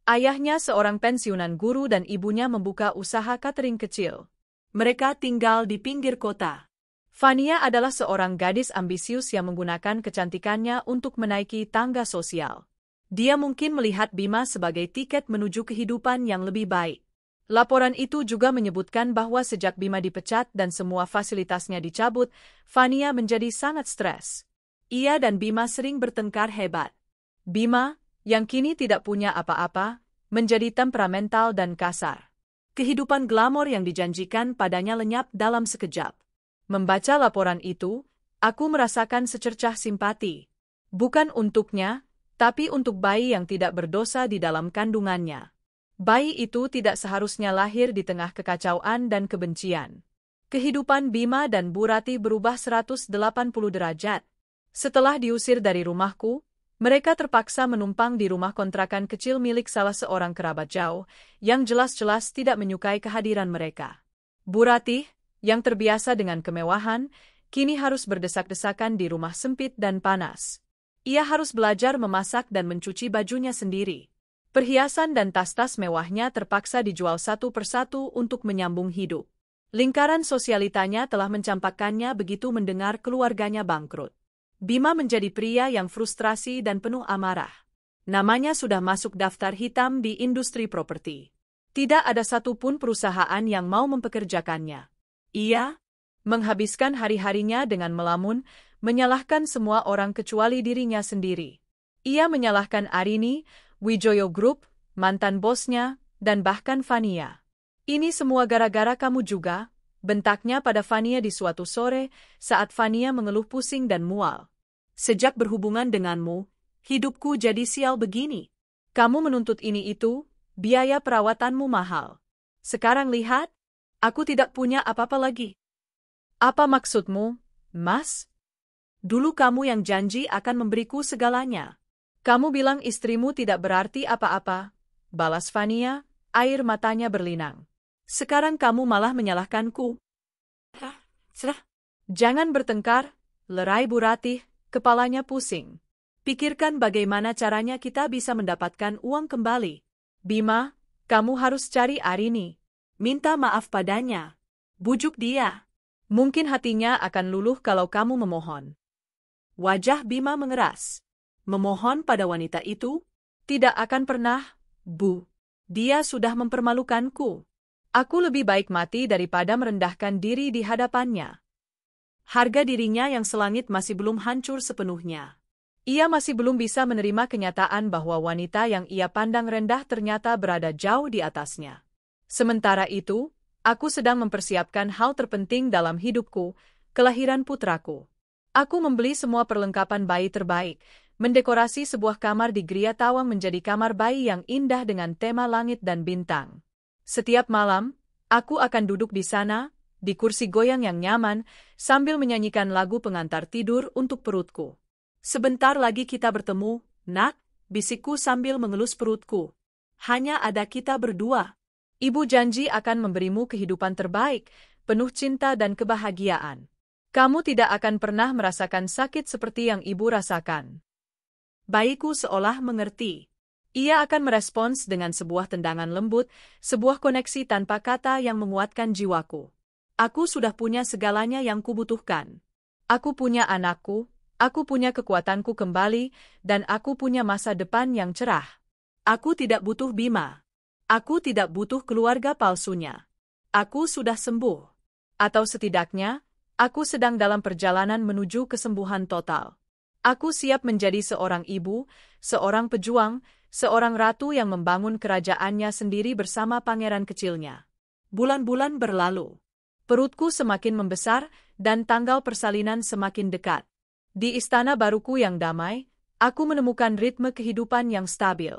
Ayahnya seorang pensiunan guru dan ibunya membuka usaha catering kecil. Mereka tinggal di pinggir kota. Fania adalah seorang gadis ambisius yang menggunakan kecantikannya untuk menaiki tangga sosial. Dia mungkin melihat Bima sebagai tiket menuju kehidupan yang lebih baik. Laporan itu juga menyebutkan bahwa sejak Bima dipecat dan semua fasilitasnya dicabut, Fania menjadi sangat stres. Ia dan Bima sering bertengkar hebat. Bima, yang kini tidak punya apa-apa, menjadi temperamental dan kasar. Kehidupan glamor yang dijanjikan padanya lenyap dalam sekejap. Membaca laporan itu, aku merasakan secercah simpati. Bukan untuknya, tapi untuk bayi yang tidak berdosa di dalam kandungannya. Bayi itu tidak seharusnya lahir di tengah kekacauan dan kebencian. Kehidupan Bima dan Bu Ratih berubah 180 derajat. Setelah diusir dari rumahku, mereka terpaksa menumpang di rumah kontrakan kecil milik salah seorang kerabat jauh, yang jelas-jelas tidak menyukai kehadiran mereka. Bu Ratih, yang terbiasa dengan kemewahan, kini harus berdesak-desakan di rumah sempit dan panas. Ia harus belajar memasak dan mencuci bajunya sendiri. Perhiasan dan tas-tas mewahnya terpaksa dijual satu persatu untuk menyambung hidup. Lingkaran sosialitanya telah mencampakkannya begitu mendengar keluarganya bangkrut. Bima menjadi pria yang frustrasi dan penuh amarah. Namanya sudah masuk daftar hitam di industri properti. Tidak ada satupun perusahaan yang mau mempekerjakannya. Ia menghabiskan hari-harinya dengan melamun, menyalahkan semua orang kecuali dirinya sendiri. Ia menyalahkan Arini, Wijoyo Group, mantan bosnya, dan bahkan Fania. Ini semua gara-gara kamu juga, bentaknya pada Fania di suatu sore saat Fania mengeluh pusing dan mual. Sejak berhubungan denganmu, hidupku jadi sial begini. Kamu menuntut ini itu, biaya perawatanmu mahal. Sekarang lihat, aku tidak punya apa-apa lagi. Apa maksudmu, Mas? Dulu kamu yang janji akan memberiku segalanya. Kamu bilang istrimu tidak berarti apa-apa, balas Fania, air matanya berlinang. Sekarang kamu malah menyalahkanku. Serah. Jangan bertengkar, lerai Bu Ratih, kepalanya pusing. Pikirkan bagaimana caranya kita bisa mendapatkan uang kembali. Bima, kamu harus cari Arini. Minta maaf padanya. Bujuk dia. Mungkin hatinya akan luluh kalau kamu memohon. Wajah Bima mengeras. Memohon pada wanita itu? Tidak akan pernah, Bu. Dia sudah mempermalukanku. Aku lebih baik mati daripada merendahkan diri di hadapannya. Harga dirinya yang selangit masih belum hancur sepenuhnya. Ia masih belum bisa menerima kenyataan bahwa wanita yang ia pandang rendah ternyata berada jauh di atasnya. Sementara itu, aku sedang mempersiapkan hal terpenting dalam hidupku, kelahiran putraku. Aku membeli semua perlengkapan bayi terbaik, mendekorasi sebuah kamar di Gria Tawang menjadi kamar bayi yang indah dengan tema langit dan bintang. Setiap malam, aku akan duduk di sana, di kursi goyang yang nyaman, sambil menyanyikan lagu pengantar tidur untuk perutku. Sebentar lagi kita bertemu, nak, bisikku sambil mengelus perutku. Hanya ada kita berdua. Ibu janji akan memberimu kehidupan terbaik, penuh cinta dan kebahagiaan. Kamu tidak akan pernah merasakan sakit seperti yang ibu rasakan. Bayiku seolah mengerti. Ia akan merespons dengan sebuah tendangan lembut, sebuah koneksi tanpa kata yang menguatkan jiwaku. Aku sudah punya segalanya yang kubutuhkan. Aku punya anakku, aku punya kekuatanku kembali, dan aku punya masa depan yang cerah. Aku tidak butuh Bima. Aku tidak butuh keluarga palsunya. Aku sudah sembuh. Atau setidaknya, aku sedang dalam perjalanan menuju kesembuhan total. Aku siap menjadi seorang ibu, seorang pejuang, seorang ratu yang membangun kerajaannya sendiri bersama pangeran kecilnya. Bulan-bulan berlalu. Perutku semakin membesar, dan tanggal persalinan semakin dekat. Di istana baruku yang damai, aku menemukan ritme kehidupan yang stabil.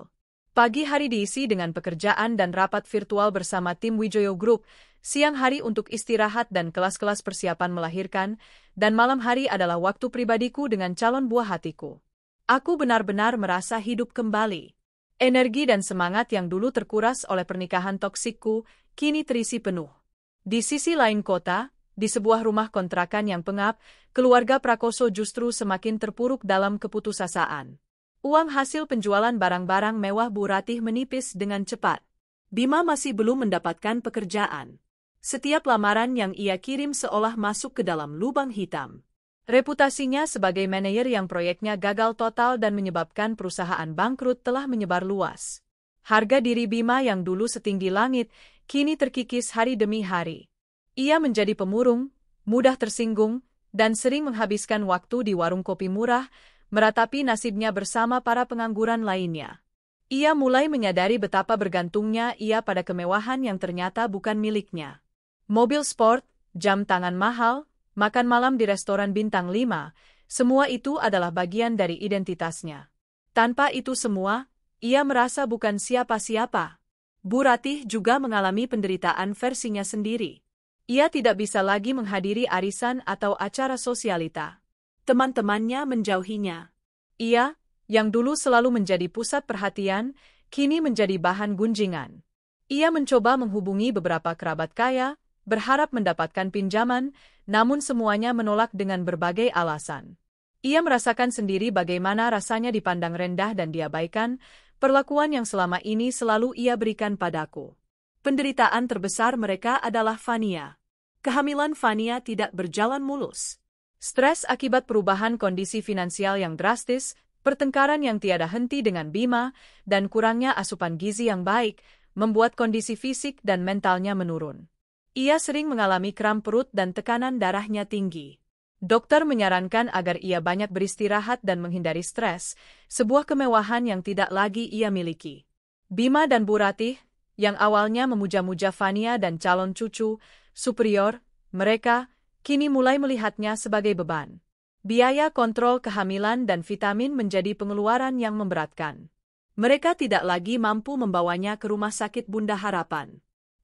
Pagi hari diisi dengan pekerjaan dan rapat virtual bersama tim Wijoyo Group, siang hari untuk istirahat dan kelas-kelas persiapan melahirkan, dan malam hari adalah waktu pribadiku dengan calon buah hatiku. Aku benar-benar merasa hidup kembali. Energi dan semangat yang dulu terkuras oleh pernikahan toksikku, kini terisi penuh. Di sisi lain kota, di sebuah rumah kontrakan yang pengap, keluarga Prakoso justru semakin terpuruk dalam keputusasaan. Uang hasil penjualan barang-barang mewah Bu Ratih menipis dengan cepat. Bima masih belum mendapatkan pekerjaan. Setiap lamaran yang ia kirim seolah masuk ke dalam lubang hitam. Reputasinya sebagai manajer yang proyeknya gagal total dan menyebabkan perusahaan bangkrut telah menyebar luas. Harga diri Bima yang dulu setinggi langit, kini terkikis hari demi hari. Ia menjadi pemurung, mudah tersinggung, dan sering menghabiskan waktu di warung kopi murah, meratapi nasibnya bersama para pengangguran lainnya. Ia mulai menyadari betapa bergantungnya ia pada kemewahan yang ternyata bukan miliknya. Mobil sport, jam tangan mahal, makan malam di restoran bintang 5, semua itu adalah bagian dari identitasnya. Tanpa itu semua, ia merasa bukan siapa-siapa. Bu Ratih juga mengalami penderitaan versinya sendiri. Ia tidak bisa lagi menghadiri arisan atau acara sosialita. Teman-temannya menjauhinya. Ia, yang dulu selalu menjadi pusat perhatian, kini menjadi bahan gunjingan. Ia mencoba menghubungi beberapa kerabat kaya, berharap mendapatkan pinjaman, namun semuanya menolak dengan berbagai alasan. Ia merasakan sendiri bagaimana rasanya dipandang rendah dan diabaikan, perlakuan yang selama ini selalu ia berikan padaku. Penderitaan terbesar mereka adalah Fania. Kehamilan Fania tidak berjalan mulus. Stres akibat perubahan kondisi finansial yang drastis, pertengkaran yang tiada henti dengan Bima, dan kurangnya asupan gizi yang baik, membuat kondisi fisik dan mentalnya menurun. Ia sering mengalami kram perut dan tekanan darahnya tinggi. Dokter menyarankan agar ia banyak beristirahat dan menghindari stres, sebuah kemewahan yang tidak lagi ia miliki. Bima dan Bu Ratih, yang awalnya memuja-muja Fania dan calon cucu, superior, mereka, kini mulai melihatnya sebagai beban. Biaya kontrol kehamilan dan vitamin menjadi pengeluaran yang memberatkan. Mereka tidak lagi mampu membawanya ke rumah sakit Bunda Harapan.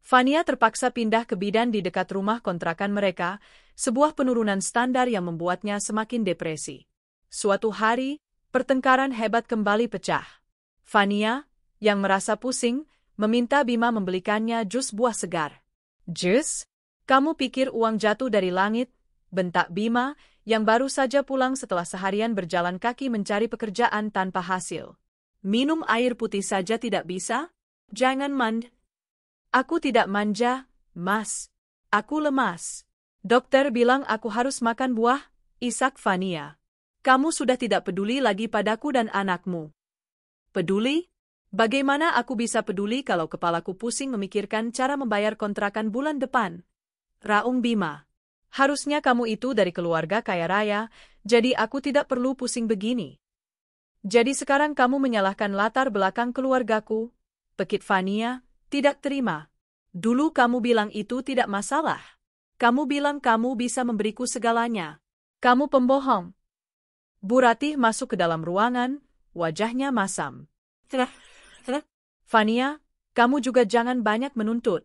Fania terpaksa pindah ke bidan di dekat rumah kontrakan mereka, sebuah penurunan standar yang membuatnya semakin depresi. Suatu hari, pertengkaran hebat kembali pecah. Fania, yang merasa pusing, meminta Bima membelikannya jus buah segar. "Jus? Kamu pikir uang jatuh dari langit?" bentak Bima, yang baru saja pulang setelah seharian berjalan kaki mencari pekerjaan tanpa hasil. "Minum air putih saja tidak bisa? Jangan manja." "Aku tidak manja, Mas. Aku lemas. Dokter bilang aku harus makan buah," isak Fania. "Kamu sudah tidak peduli lagi padaku dan anakmu." "Peduli? Bagaimana aku bisa peduli kalau kepalaku pusing memikirkan cara membayar kontrakan bulan depan?" raung Bima. "Harusnya kamu itu dari keluarga kaya raya, jadi aku tidak perlu pusing begini." "Jadi sekarang kamu menyalahkan latar belakang keluargaku?" pekit Fania, tidak terima. "Dulu kamu bilang itu tidak masalah. Kamu bilang kamu bisa memberiku segalanya. Kamu pembohong." Bu Ratih masuk ke dalam ruangan, wajahnya masam. "Fania, kamu juga jangan banyak menuntut.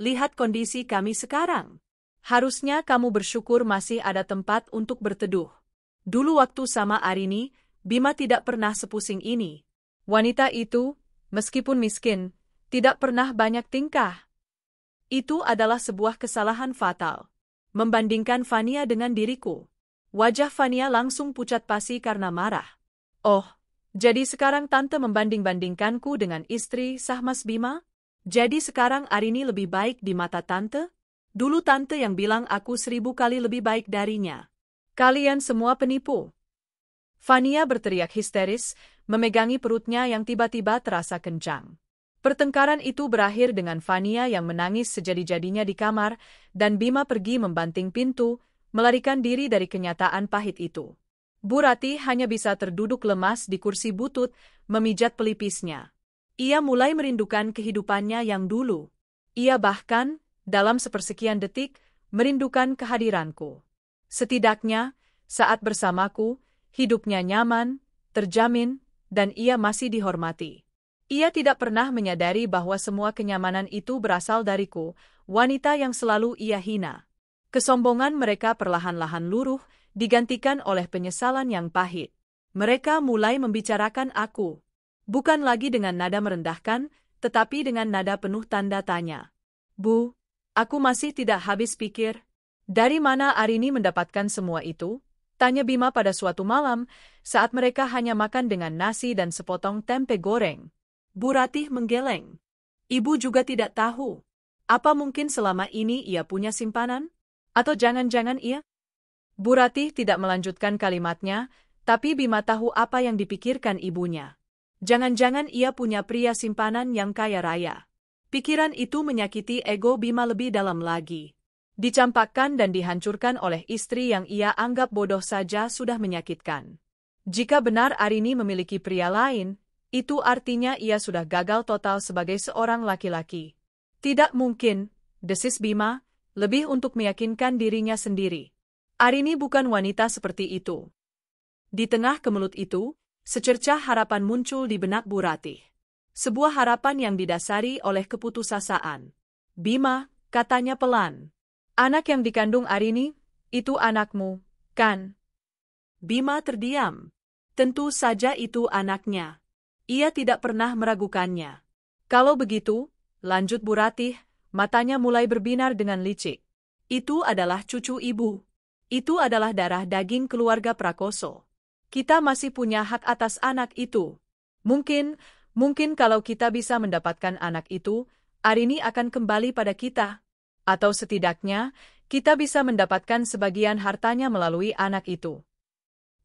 Lihat kondisi kami sekarang. Harusnya kamu bersyukur masih ada tempat untuk berteduh. Dulu waktu sama Arini, Bima tidak pernah sepusing ini. Wanita itu, meskipun miskin, tidak pernah banyak tingkah. Itu adalah sebuah kesalahan fatal. Membandingkan Fania dengan diriku." Wajah Fania langsung pucat pasi karena marah. "Oh, jadi sekarang tante membanding-bandingkanku dengan istri sah Mas Bima? Jadi sekarang Arini lebih baik di mata tante? Dulu tante yang bilang aku 1000 kali lebih baik darinya. Kalian semua penipu." Fania berteriak histeris, memegangi perutnya yang tiba-tiba terasa kencang. Pertengkaran itu berakhir dengan Fania yang menangis sejadi-jadinya di kamar, dan Bima pergi membanting pintu, melarikan diri dari kenyataan pahit itu. Bu Ratih hanya bisa terduduk lemas di kursi butut, memijat pelipisnya. Ia mulai merindukan kehidupannya yang dulu. Ia bahkan, dalam sepersekian detik, merindukan kehadiranku. Setidaknya, saat bersamaku, hidupnya nyaman, terjamin, dan ia masih dihormati. Ia tidak pernah menyadari bahwa semua kenyamanan itu berasal dariku, wanita yang selalu ia hina. Kesombongan mereka perlahan-lahan luruh, digantikan oleh penyesalan yang pahit. Mereka mulai membicarakan aku. Bukan lagi dengan nada merendahkan, tetapi dengan nada penuh tanda tanya. Bu, aku masih tidak habis pikir. Dari mana Arini mendapatkan semua itu? Tanya Bima pada suatu malam, saat mereka hanya makan dengan nasi dan sepotong tempe goreng. Bu Ratih menggeleng. Ibu juga tidak tahu. Apa mungkin selama ini ia punya simpanan? Atau jangan-jangan ia? Bu Ratih tidak melanjutkan kalimatnya, tapi Bima tahu apa yang dipikirkan ibunya. Jangan-jangan ia punya pria simpanan yang kaya raya. Pikiran itu menyakiti ego Bima lebih dalam lagi. Dicampakkan dan dihancurkan oleh istri yang ia anggap bodoh saja sudah menyakitkan. Jika benar Arini memiliki pria lain, itu artinya ia sudah gagal total sebagai seorang laki-laki. Tidak mungkin, desis Bima, lebih untuk meyakinkan dirinya sendiri. Arini bukan wanita seperti itu. Di tengah kemelut itu, secercah harapan muncul di benak Bu Ratih. Sebuah harapan yang didasari oleh keputusasaan. Bima, katanya pelan. Anak yang dikandung Arini, itu anakmu, kan? Bima terdiam. Tentu saja itu anaknya. Ia tidak pernah meragukannya. Kalau begitu, lanjut Bu Ratih, matanya mulai berbinar dengan licik. Itu adalah cucu ibu. Itu adalah darah daging keluarga Prakoso. Kita masih punya hak atas anak itu. Mungkin kalau kita bisa mendapatkan anak itu, Arini akan kembali pada kita. Atau setidaknya, kita bisa mendapatkan sebagian hartanya melalui anak itu.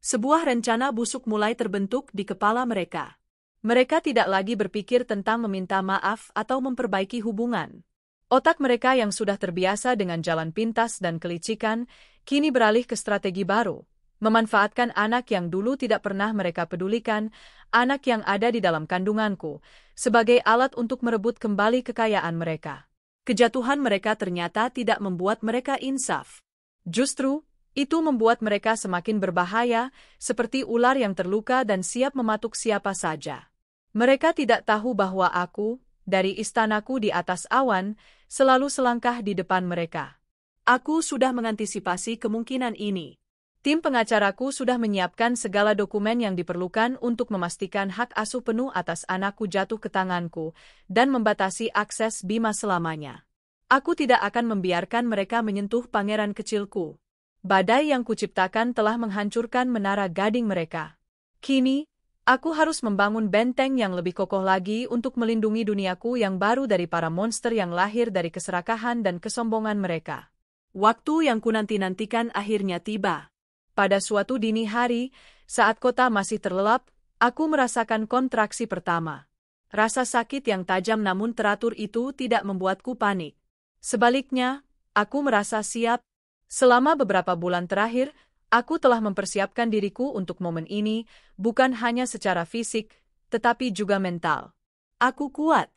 Sebuah rencana busuk mulai terbentuk di kepala mereka. Mereka tidak lagi berpikir tentang meminta maaf atau memperbaiki hubungan. Otak mereka yang sudah terbiasa dengan jalan pintas dan kelicikan, kini beralih ke strategi baru. Memanfaatkan anak yang dulu tidak pernah mereka pedulikan, anak yang ada di dalam kandunganku, sebagai alat untuk merebut kembali kekayaan mereka. Kejatuhan mereka ternyata tidak membuat mereka insaf. Justru, itu membuat mereka semakin berbahaya, seperti ular yang terluka dan siap mematuk siapa saja. Mereka tidak tahu bahwa aku, dari istanaku di atas awan, selalu selangkah di depan mereka. Aku sudah mengantisipasi kemungkinan ini. Tim pengacaraku sudah menyiapkan segala dokumen yang diperlukan untuk memastikan hak asuh penuh atas anakku jatuh ke tanganku dan membatasi akses Bima selamanya. Aku tidak akan membiarkan mereka menyentuh pangeran kecilku. Badai yang kuciptakan telah menghancurkan menara gading mereka. Kini, aku harus membangun benteng yang lebih kokoh lagi untuk melindungi duniaku yang baru dari para monster yang lahir dari keserakahan dan kesombongan mereka. Waktu yang kunanti-nantikan akhirnya tiba. Pada suatu dini hari, saat kota masih terlelap, aku merasakan kontraksi pertama. Rasa sakit yang tajam namun teratur itu tidak membuatku panik. Sebaliknya, aku merasa siap. Selama beberapa bulan terakhir, aku telah mempersiapkan diriku untuk momen ini, bukan hanya secara fisik, tetapi juga mental. Aku kuat.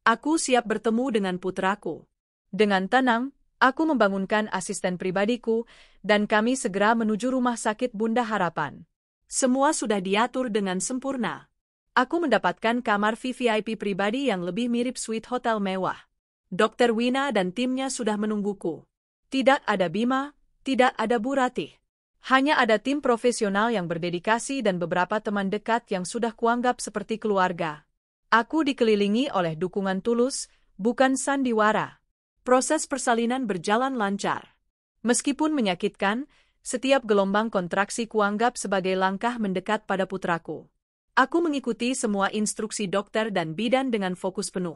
Aku siap bertemu dengan putraku. Dengan tenang, aku membangunkan asisten pribadiku, dan kami segera menuju rumah sakit Bunda Harapan. Semua sudah diatur dengan sempurna. Aku mendapatkan kamar VVIP pribadi yang lebih mirip suite hotel mewah. Dr. Wina dan timnya sudah menungguku. Tidak ada Bima, tidak ada Bu Ratih. Hanya ada tim profesional yang berdedikasi dan beberapa teman dekat yang sudah kuanggap seperti keluarga. Aku dikelilingi oleh dukungan tulus, bukan sandiwara. Proses persalinan berjalan lancar. Meskipun menyakitkan, setiap gelombang kontraksi kuanggap sebagai langkah mendekat pada putraku. Aku mengikuti semua instruksi dokter dan bidan dengan fokus penuh.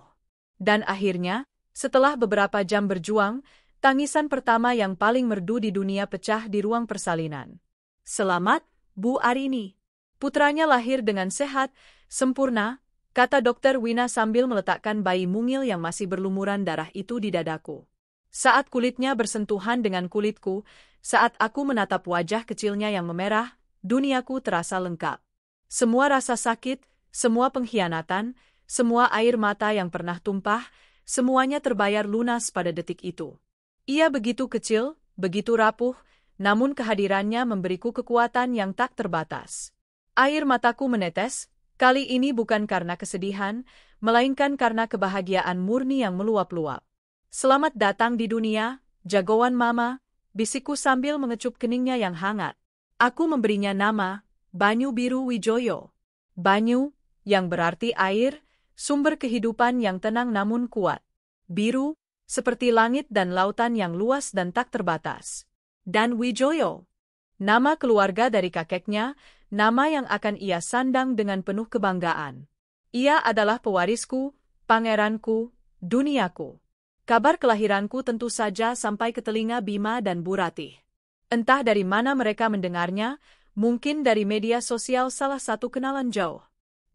Dan akhirnya, setelah beberapa jam berjuang, tangisan pertama yang paling merdu di dunia pecah di ruang persalinan. Selamat, Bu Arini. Putranya lahir dengan sehat, sempurna, kata Dokter Wina sambil meletakkan bayi mungil yang masih berlumuran darah itu di dadaku. Saat kulitnya bersentuhan dengan kulitku, saat aku menatap wajah kecilnya yang memerah, duniaku terasa lengkap. Semua rasa sakit, semua pengkhianatan, semua air mata yang pernah tumpah, semuanya terbayar lunas pada detik itu. Ia begitu kecil, begitu rapuh, namun kehadirannya memberiku kekuatan yang tak terbatas. Air mataku menetes, kali ini bukan karena kesedihan, melainkan karena kebahagiaan murni yang meluap-luap. Selamat datang di dunia, jagoan mama, bisikku sambil mengecup keningnya yang hangat. Aku memberinya nama, Banyu Biru Wijoyo. Banyu, yang berarti air, sumber kehidupan yang tenang namun kuat. Biru, seperti langit dan lautan yang luas dan tak terbatas. Dan Wijoyo, nama keluarga dari kakeknya, nama yang akan ia sandang dengan penuh kebanggaan. Ia adalah pewarisku, pangeranku, duniaku. Kabar kelahiranku tentu saja sampai ke telinga Bima dan Bu Ratih. Entah dari mana mereka mendengarnya, mungkin dari media sosial salah satu kenalan jauh.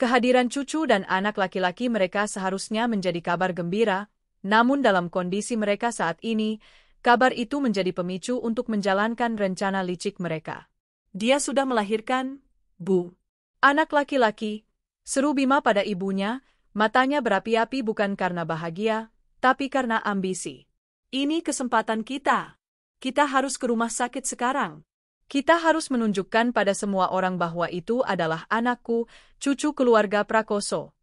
Kehadiran cucu dan anak laki-laki mereka seharusnya menjadi kabar gembira, namun dalam kondisi mereka saat ini, kabar itu menjadi pemicu untuk menjalankan rencana licik mereka. Dia sudah melahirkan, Bu. Anak laki-laki, seru Bima pada ibunya, matanya berapi-api bukan karena bahagia, tapi karena ambisi. Ini kesempatan kita. Kita harus ke rumah sakit sekarang. Kita harus menunjukkan pada semua orang bahwa itu adalah anakku, cucu keluarga Prakoso.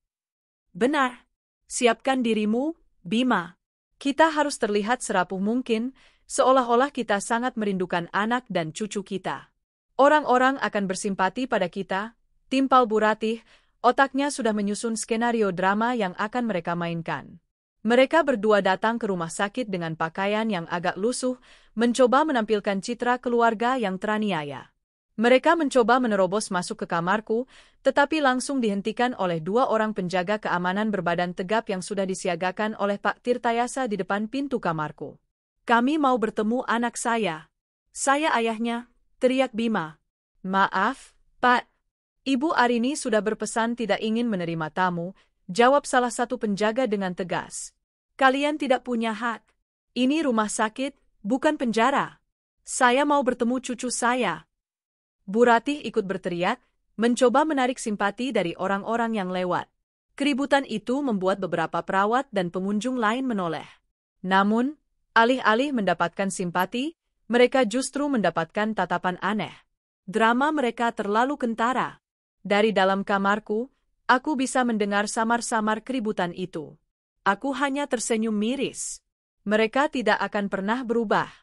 Benar. Siapkan dirimu, Bima. Kita harus terlihat serapuh mungkin, seolah-olah kita sangat merindukan anak dan cucu kita. Orang-orang akan bersimpati pada kita, timpal Bu Ratih, otaknya sudah menyusun skenario drama yang akan mereka mainkan. Mereka berdua datang ke rumah sakit dengan pakaian yang agak lusuh, mencoba menampilkan citra keluarga yang teraniaya. Mereka mencoba menerobos masuk ke kamarku, tetapi langsung dihentikan oleh 2 orang penjaga keamanan berbadan tegap yang sudah disiagakan oleh Pak Tirtayasa di depan pintu kamarku. Kami mau bertemu anak saya. Saya ayahnya, teriak Bima. Maaf, Pak. Ibu Arini sudah berpesan tidak ingin menerima tamu, jawab salah satu penjaga dengan tegas. Kalian tidak punya hak. Ini rumah sakit, bukan penjara. Saya mau bertemu cucu saya. Bu Ratih ikut berteriak, mencoba menarik simpati dari orang-orang yang lewat. Keributan itu membuat beberapa perawat dan pengunjung lain menoleh. Namun, alih-alih mendapatkan simpati, mereka justru mendapatkan tatapan aneh. Drama mereka terlalu kentara. Dari dalam kamarku, aku bisa mendengar samar-samar keributan itu. Aku hanya tersenyum miris. Mereka tidak akan pernah berubah.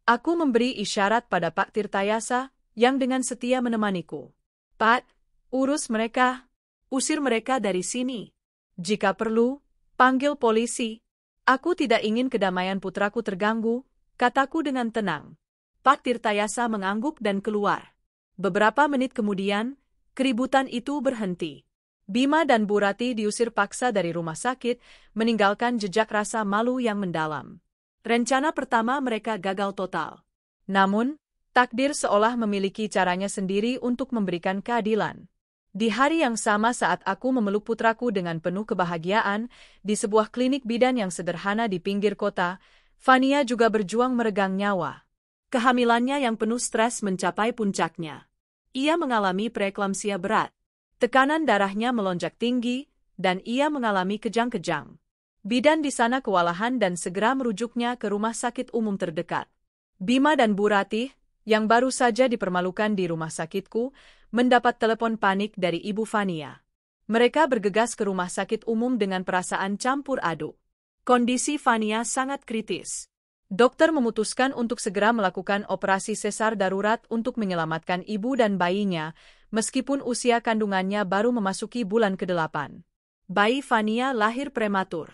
Aku memberi isyarat pada Pak Tirtayasa, yang dengan setia menemaniku. Pak, urus mereka. Usir mereka dari sini. Jika perlu, panggil polisi. Aku tidak ingin kedamaian putraku terganggu, kataku dengan tenang. Pak Tirtayasa mengangguk dan keluar. Beberapa menit kemudian, keributan itu berhenti. Bima dan Bu Ratih diusir paksa dari rumah sakit, meninggalkan jejak rasa malu yang mendalam. Rencana pertama mereka gagal total. Namun, takdir seolah memiliki caranya sendiri untuk memberikan keadilan. Di hari yang sama saat aku memeluk putraku dengan penuh kebahagiaan, di sebuah klinik bidan yang sederhana di pinggir kota, Fania juga berjuang meregang nyawa. Kehamilannya yang penuh stres mencapai puncaknya. Ia mengalami preeklamsia berat. Tekanan darahnya melonjak tinggi, dan ia mengalami kejang-kejang. Bidan di sana kewalahan dan segera merujuknya ke rumah sakit umum terdekat. Bima dan Bu Ratih, yang baru saja dipermalukan di rumah sakitku, mendapat telepon panik dari Ibu Fania. Mereka bergegas ke rumah sakit umum dengan perasaan campur aduk. Kondisi Fania sangat kritis. Dokter memutuskan untuk segera melakukan operasi sesar darurat untuk menyelamatkan ibu dan bayinya, meskipun usia kandungannya baru memasuki bulan ke-8. Bayi Fania lahir prematur.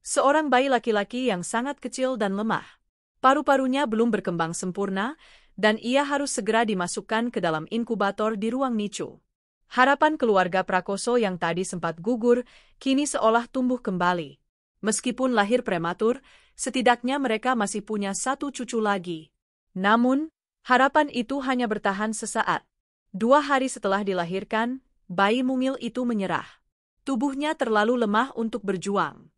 Seorang bayi laki-laki yang sangat kecil dan lemah. Paru-parunya belum berkembang sempurna, dan ia harus segera dimasukkan ke dalam inkubator di ruang NICU. Harapan keluarga Prakoso yang tadi sempat gugur, kini seolah tumbuh kembali. Meskipun lahir prematur, setidaknya mereka masih punya 1 cucu lagi. Namun, harapan itu hanya bertahan sesaat. 2 hari setelah dilahirkan, bayi mungil itu menyerah. Tubuhnya terlalu lemah untuk berjuang.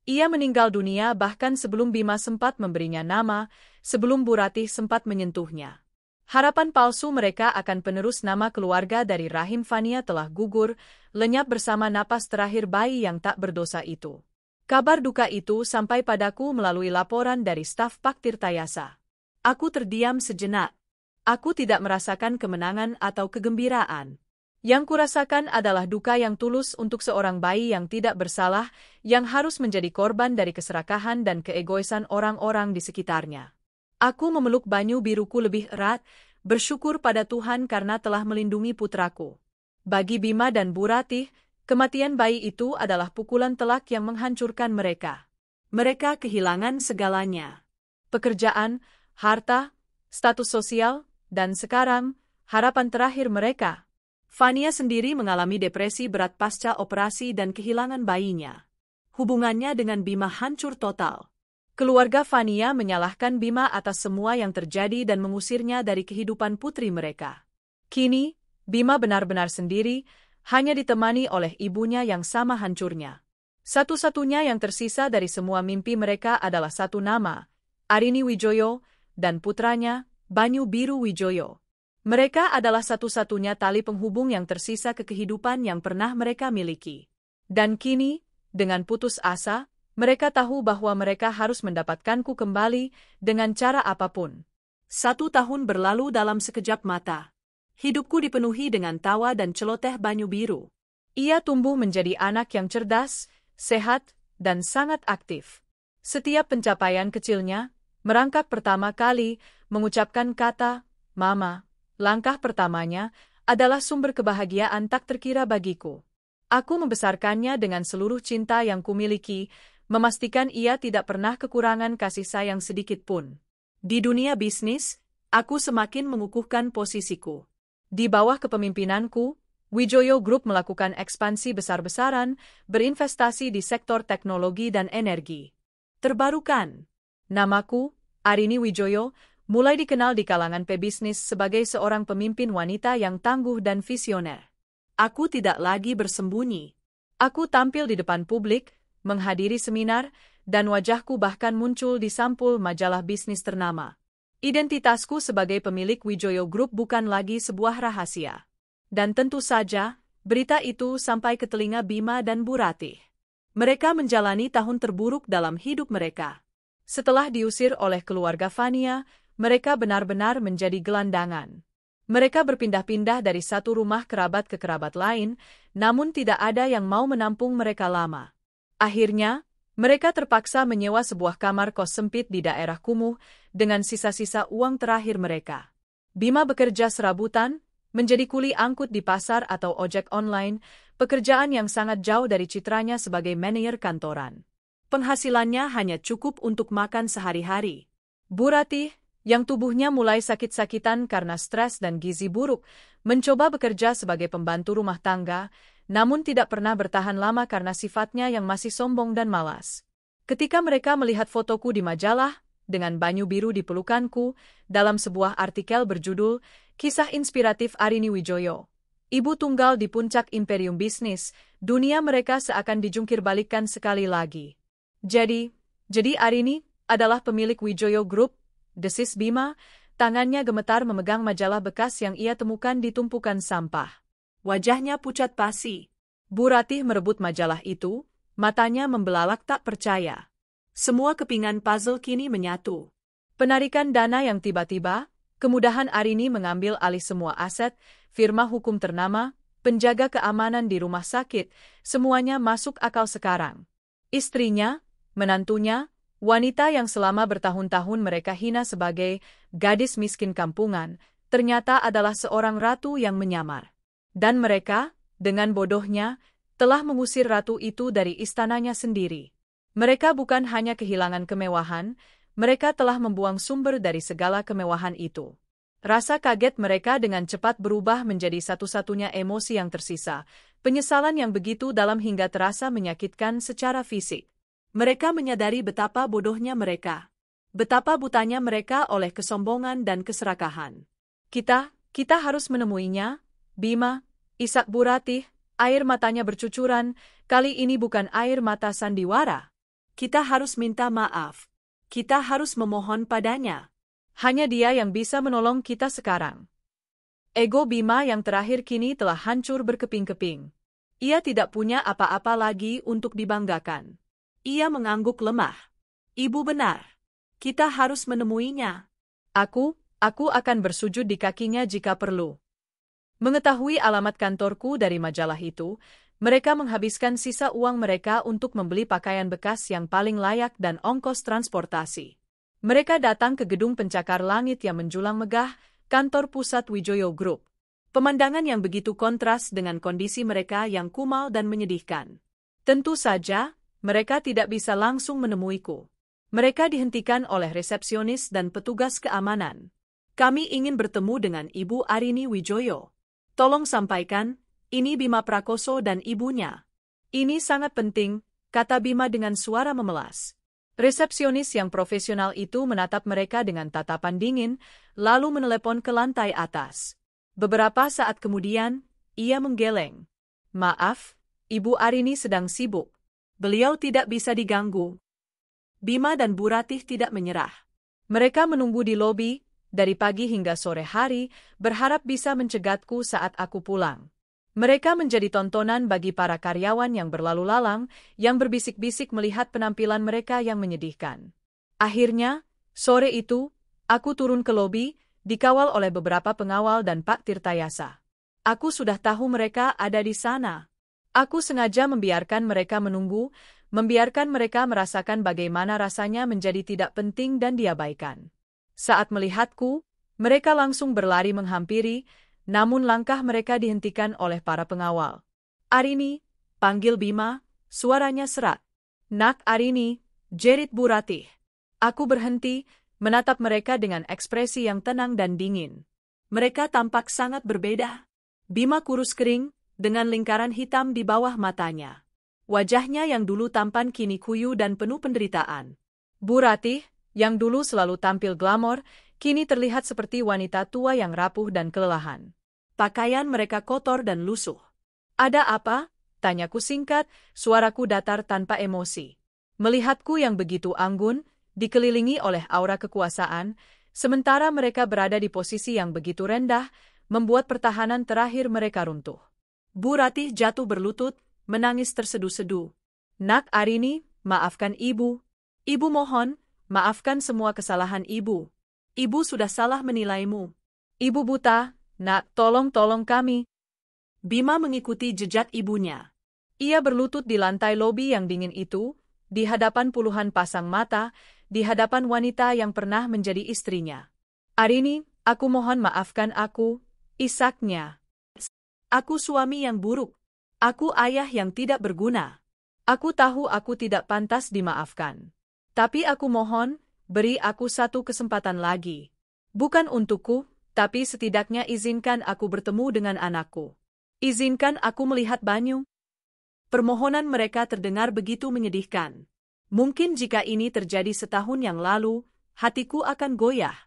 Ia meninggal dunia bahkan sebelum Bima sempat memberinya nama, sebelum Bu Ratih sempat menyentuhnya. Harapan palsu mereka akan penerus nama keluarga dari rahim Fania telah gugur, lenyap bersama napas terakhir bayi yang tak berdosa itu. Kabar duka itu sampai padaku melalui laporan dari staf Pak Tirtayasa. Aku terdiam sejenak. Aku tidak merasakan kemenangan atau kegembiraan. Yang kurasakan adalah duka yang tulus untuk seorang bayi yang tidak bersalah, yang harus menjadi korban dari keserakahan dan keegoisan orang-orang di sekitarnya. Aku memeluk Banyu Biruku lebih erat, bersyukur pada Tuhan karena telah melindungi putraku. Bagi Bima dan Bu Ratih, kematian bayi itu adalah pukulan telak yang menghancurkan mereka. Mereka kehilangan segalanya. Pekerjaan, harta, status sosial, dan sekarang, harapan terakhir mereka. Fania sendiri mengalami depresi berat pasca operasi dan kehilangan bayinya. Hubungannya dengan Bima hancur total. Keluarga Fania menyalahkan Bima atas semua yang terjadi dan mengusirnya dari kehidupan putri mereka. Kini, Bima benar-benar sendiri, hanya ditemani oleh ibunya yang sama hancurnya. Satu-satunya yang tersisa dari semua mimpi mereka adalah satu nama, Arini Wijoyo, dan putranya, Banyu Biru Wijoyo. Mereka adalah satu-satunya tali penghubung yang tersisa ke kehidupan yang pernah mereka miliki. Dan kini, dengan putus asa, mereka tahu bahwa mereka harus mendapatkanku kembali dengan cara apapun. 1 tahun berlalu dalam sekejap mata. Hidupku dipenuhi dengan tawa dan celoteh Banyu Biru. Ia tumbuh menjadi anak yang cerdas, sehat, dan sangat aktif. Setiap pencapaian kecilnya, merangkak pertama kali, mengucapkan kata, "Mama," langkah pertamanya, adalah sumber kebahagiaan tak terkira bagiku. Aku membesarkannya dengan seluruh cinta yang kumiliki, memastikan ia tidak pernah kekurangan kasih sayang sedikit pun. Di dunia bisnis, aku semakin mengukuhkan posisiku. Di bawah kepemimpinanku, Wijoyo Group melakukan ekspansi besar-besaran, berinvestasi di sektor teknologi dan energi terbarukan. Namaku, Arini Wijoyo, mulai dikenal di kalangan pebisnis sebagai seorang pemimpin wanita yang tangguh dan visioner. Aku tidak lagi bersembunyi. Aku tampil di depan publik, menghadiri seminar, dan wajahku bahkan muncul di sampul majalah bisnis ternama. Identitasku sebagai pemilik Wijoyo Group bukan lagi sebuah rahasia. Dan tentu saja, berita itu sampai ke telinga Bima dan Bu Ratih. Mereka menjalani tahun terburuk dalam hidup mereka. Setelah diusir oleh keluarga Fania, mereka benar-benar menjadi gelandangan. Mereka berpindah-pindah dari satu rumah kerabat ke kerabat lain, namun tidak ada yang mau menampung mereka lama. Akhirnya, mereka terpaksa menyewa sebuah kamar kos sempit di daerah kumuh dengan sisa-sisa uang terakhir mereka. Bima bekerja serabutan, menjadi kuli angkut di pasar atau ojek online, pekerjaan yang sangat jauh dari citranya sebagai manajer kantoran. Penghasilannya hanya cukup untuk makan sehari-hari. Bu Ratih, yang tubuhnya mulai sakit-sakitan karena stres dan gizi buruk, mencoba bekerja sebagai pembantu rumah tangga, namun tidak pernah bertahan lama karena sifatnya yang masih sombong dan malas. Ketika mereka melihat fotoku di majalah, dengan Banyu Biru di pelukanku, dalam sebuah artikel berjudul, Kisah Inspiratif Arini Wijoyo, Ibu Tunggal di Puncak Imperium Bisnis, dunia mereka seakan dijungkirbalikkan sekali lagi. Jadi Arini adalah pemilik Wijoyo Group, desis Bima, tangannya gemetar memegang majalah bekas yang ia temukan di tumpukan sampah. Wajahnya pucat pasi. Bu Ratih merebut majalah itu, matanya membelalak tak percaya. Semua kepingan puzzle kini menyatu. Penarikan dana yang tiba-tiba, kemudahan Arini mengambil alih semua aset, firma hukum ternama, penjaga keamanan di rumah sakit, semuanya masuk akal sekarang. Istrinya, menantunya, wanita yang selama bertahun-tahun mereka hina sebagai gadis miskin kampungan, ternyata adalah seorang ratu yang menyamar. Dan mereka, dengan bodohnya, telah mengusir ratu itu dari istananya sendiri. Mereka bukan hanya kehilangan kemewahan, mereka telah membuang sumber dari segala kemewahan itu. Rasa kaget mereka dengan cepat berubah menjadi satu-satunya emosi yang tersisa, penyesalan yang begitu dalam hingga terasa menyakitkan secara fisik. Mereka menyadari betapa bodohnya mereka. Betapa butanya mereka oleh kesombongan dan keserakahan. Kita harus menemuinya, Bima, isak Bu Ratih, air matanya bercucuran, kali ini bukan air mata sandiwara. Kita harus minta maaf. Kita harus memohon padanya. Hanya dia yang bisa menolong kita sekarang. Ego Bima yang terakhir kini telah hancur berkeping-keping. Ia tidak punya apa-apa lagi untuk dibanggakan. Ia mengangguk lemah. Ibu benar. Kita harus menemuinya. Aku akan bersujud di kakinya jika perlu. Mengetahui alamat kantorku dari majalah itu, mereka menghabiskan sisa uang mereka untuk membeli pakaian bekas yang paling layak dan ongkos transportasi. Mereka datang ke gedung pencakar langit yang menjulang megah, kantor pusat Wijoyo Group. Pemandangan yang begitu kontras dengan kondisi mereka yang kumal dan menyedihkan. Tentu saja, mereka tidak bisa langsung menemuiku. Mereka dihentikan oleh resepsionis dan petugas keamanan. Kami ingin bertemu dengan Ibu Arini Wijoyo. Tolong sampaikan, ini Bima Prakoso dan ibunya. Ini sangat penting, kata Bima dengan suara memelas. Resepsionis yang profesional itu menatap mereka dengan tatapan dingin, lalu menelepon ke lantai atas. Beberapa saat kemudian, ia menggeleng. Maaf, Ibu Arini sedang sibuk. Beliau tidak bisa diganggu. Bima dan Bu Ratih tidak menyerah. Mereka menunggu di lobi, dari pagi hingga sore hari, berharap bisa mencegatku saat aku pulang. Mereka menjadi tontonan bagi para karyawan yang berlalu lalang, yang berbisik-bisik melihat penampilan mereka yang menyedihkan. Akhirnya, sore itu, aku turun ke lobi, dikawal oleh beberapa pengawal dan Pak Tirtayasa. Aku sudah tahu mereka ada di sana. Aku sengaja membiarkan mereka menunggu, membiarkan mereka merasakan bagaimana rasanya menjadi tidak penting dan diabaikan. Saat melihatku, mereka langsung berlari menghampiri, namun langkah mereka dihentikan oleh para pengawal. Arini, panggil Bima, suaranya serak. Nak Arini, jerit Bu Ratih. Aku berhenti, menatap mereka dengan ekspresi yang tenang dan dingin. Mereka tampak sangat berbeda. Bima kurus kering, dengan lingkaran hitam di bawah matanya. Wajahnya yang dulu tampan kini kuyu dan penuh penderitaan. Bu Ratih, yang dulu selalu tampil glamor, kini terlihat seperti wanita tua yang rapuh dan kelelahan. Pakaian mereka kotor dan lusuh. Ada apa? Tanyaku singkat, suaraku datar tanpa emosi. Melihatku yang begitu anggun, dikelilingi oleh aura kekuasaan, sementara mereka berada di posisi yang begitu rendah, membuat pertahanan terakhir mereka runtuh. Bu Ratih jatuh berlutut, menangis terseduh-seduh. Nak Arini, maafkan ibu. Ibu mohon, maafkan semua kesalahan ibu. Ibu sudah salah menilaimu. Ibu buta, nak, tolong kami. Bima mengikuti jejak ibunya. Ia berlutut di lantai lobi yang dingin itu, di hadapan puluhan pasang mata, di hadapan wanita yang pernah menjadi istrinya. Arini, aku mohon maafkan aku, isaknya. Aku suami yang buruk. Aku ayah yang tidak berguna. Aku tahu aku tidak pantas dimaafkan. Tapi aku mohon, beri aku satu kesempatan lagi. Bukan untukku, tapi setidaknya izinkan aku bertemu dengan anakku. Izinkan aku melihat Banyu. Permohonan mereka terdengar begitu menyedihkan. Mungkin jika ini terjadi setahun yang lalu, hatiku akan goyah.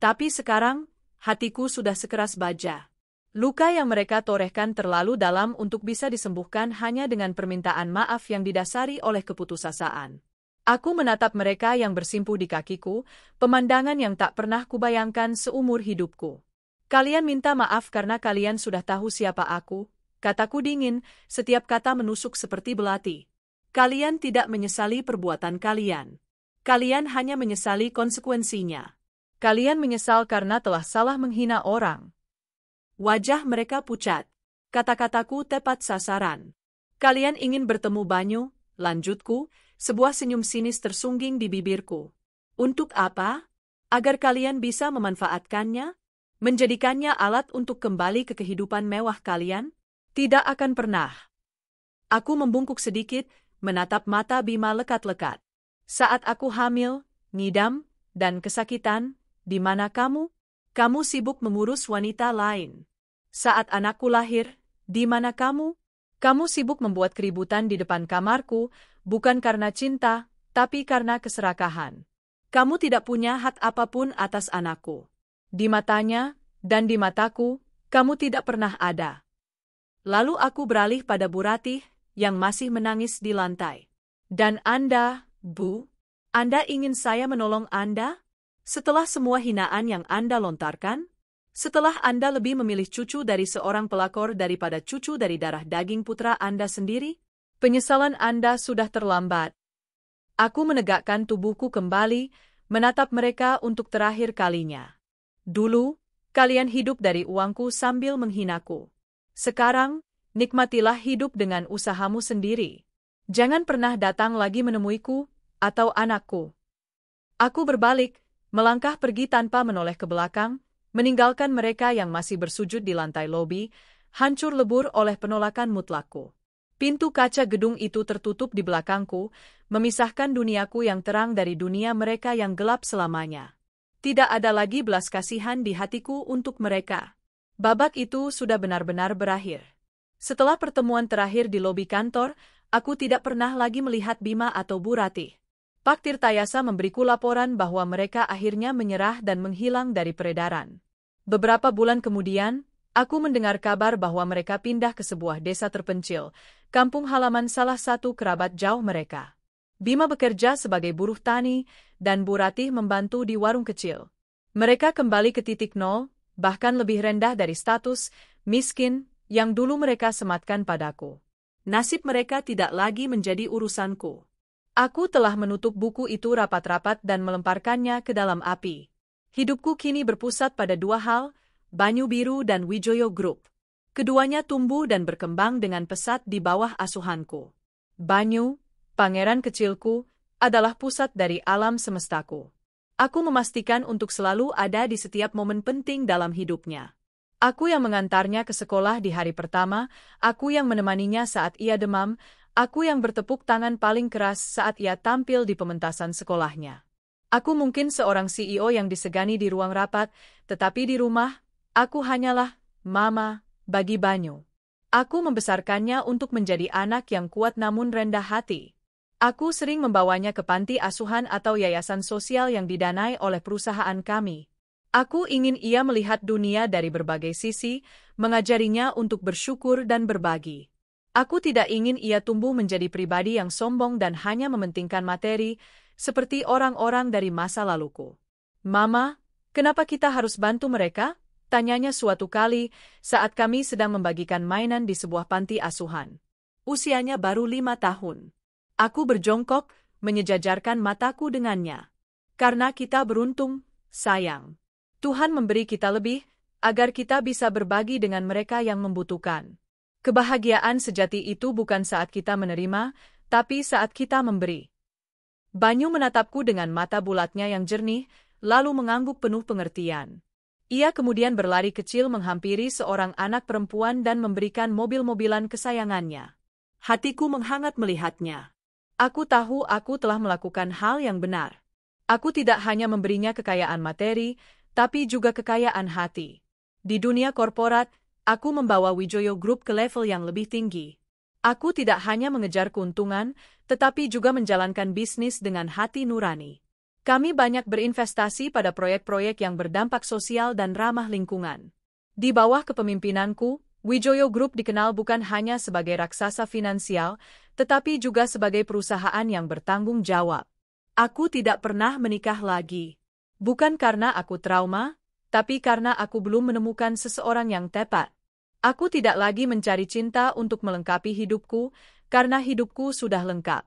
Tapi sekarang, hatiku sudah sekeras baja. Luka yang mereka torehkan terlalu dalam untuk bisa disembuhkan hanya dengan permintaan maaf yang didasari oleh keputusasaan. Aku menatap mereka yang bersimpuh di kakiku, pemandangan yang tak pernah kubayangkan seumur hidupku. Kalian minta maaf karena kalian sudah tahu siapa aku, kataku dingin, setiap kata menusuk seperti belati. Kalian tidak menyesali perbuatan kalian. Kalian hanya menyesali konsekuensinya. Kalian menyesal karena telah salah menghina orang. Wajah mereka pucat. Kata-kataku tepat sasaran. Kalian ingin bertemu Banyu, lanjutku, sebuah senyum sinis tersungging di bibirku. Untuk apa? Agar kalian bisa memanfaatkannya? Menjadikannya alat untuk kembali ke kehidupan mewah kalian? Tidak akan pernah. Aku membungkuk sedikit, menatap mata Bima lekat-lekat. Saat aku hamil, ngidam, dan kesakitan, di mana kamu? Kamu sibuk mengurus wanita lain. Saat anakku lahir, di mana kamu? Kamu sibuk membuat keributan di depan kamarku, bukan karena cinta, tapi karena keserakahan. Kamu tidak punya hak apapun atas anakku. Di matanya, dan di mataku, kamu tidak pernah ada. Lalu aku beralih pada Bu Ratih, yang masih menangis di lantai. Dan Anda, Bu? Anda ingin saya menolong Anda? Setelah semua hinaan yang Anda lontarkan? Setelah Anda lebih memilih cucu dari seorang pelakor daripada cucu dari darah daging putra Anda sendiri? Penyesalan Anda sudah terlambat. Aku menegakkan tubuhku kembali, menatap mereka untuk terakhir kalinya. Dulu, kalian hidup dari uangku sambil menghinaku. Sekarang, nikmatilah hidup dengan usahamu sendiri. Jangan pernah datang lagi menemuiku, atau anakku. Aku berbalik, melangkah pergi tanpa menoleh ke belakang, meninggalkan mereka yang masih bersujud di lantai lobi, hancur lebur oleh penolakan mutlakku. Pintu kaca gedung itu tertutup di belakangku, memisahkan duniaku yang terang dari dunia mereka yang gelap selamanya. Tidak ada lagi belas kasihan di hatiku untuk mereka. Babak itu sudah benar-benar berakhir. Setelah pertemuan terakhir di lobi kantor, aku tidak pernah lagi melihat Bima atau Bu Ratih. Pak Tirtayasa memberiku laporan bahwa mereka akhirnya menyerah dan menghilang dari peredaran. Beberapa bulan kemudian, aku mendengar kabar bahwa mereka pindah ke sebuah desa terpencil, kampung halaman salah satu kerabat jauh mereka. Bima bekerja sebagai buruh tani, dan Bu Ratih membantu di warung kecil. Mereka kembali ke titik nol, bahkan lebih rendah dari status miskin yang dulu mereka sematkan padaku. Nasib mereka tidak lagi menjadi urusanku. Aku telah menutup buku itu rapat-rapat dan melemparkannya ke dalam api. Hidupku kini berpusat pada dua hal, Banyu Biru dan Wijoyo Group. Keduanya tumbuh dan berkembang dengan pesat di bawah asuhanku. Banyu, pangeran kecilku, adalah pusat dari alam semestaku. Aku memastikan untuk selalu ada di setiap momen penting dalam hidupnya. Aku yang mengantarnya ke sekolah di hari pertama, aku yang menemaninya saat ia demam, aku yang bertepuk tangan paling keras saat ia tampil di pementasan sekolahnya. Aku mungkin seorang CEO yang disegani di ruang rapat, tetapi di rumah, aku hanyalah mama bagi Banyu. Aku membesarkannya untuk menjadi anak yang kuat namun rendah hati. Aku sering membawanya ke panti asuhan atau yayasan sosial yang didanai oleh perusahaan kami. Aku ingin ia melihat dunia dari berbagai sisi, mengajarinya untuk bersyukur dan berbagi. Aku tidak ingin ia tumbuh menjadi pribadi yang sombong dan hanya mementingkan materi, seperti orang-orang dari masa laluku. Mama, kenapa kita harus bantu mereka? Tanyanya suatu kali saat kami sedang membagikan mainan di sebuah panti asuhan. Usianya baru 5 tahun. Aku berjongkok, menyejajarkan mataku dengannya. Karena kita beruntung, sayang. Tuhan memberi kita lebih, agar kita bisa berbagi dengan mereka yang membutuhkan. Kebahagiaan sejati itu bukan saat kita menerima, tapi saat kita memberi. Banyu menatapku dengan mata bulatnya yang jernih, lalu mengangguk penuh pengertian. Ia kemudian berlari kecil menghampiri seorang anak perempuan dan memberikan mobil-mobilan kesayangannya. Hatiku menghangat melihatnya. Aku tahu aku telah melakukan hal yang benar. Aku tidak hanya memberinya kekayaan materi, tapi juga kekayaan hati. Di dunia korporat, aku membawa Wijoyo Group ke level yang lebih tinggi. Aku tidak hanya mengejar keuntungan, tetapi juga menjalankan bisnis dengan hati nurani. Kami banyak berinvestasi pada proyek-proyek yang berdampak sosial dan ramah lingkungan. Di bawah kepemimpinanku, Wijoyo Group dikenal bukan hanya sebagai raksasa finansial, tetapi juga sebagai perusahaan yang bertanggung jawab. Aku tidak pernah menikah lagi. Bukan karena aku trauma, tapi karena aku belum menemukan seseorang yang tepat. Aku tidak lagi mencari cinta untuk melengkapi hidupku, karena hidupku sudah lengkap.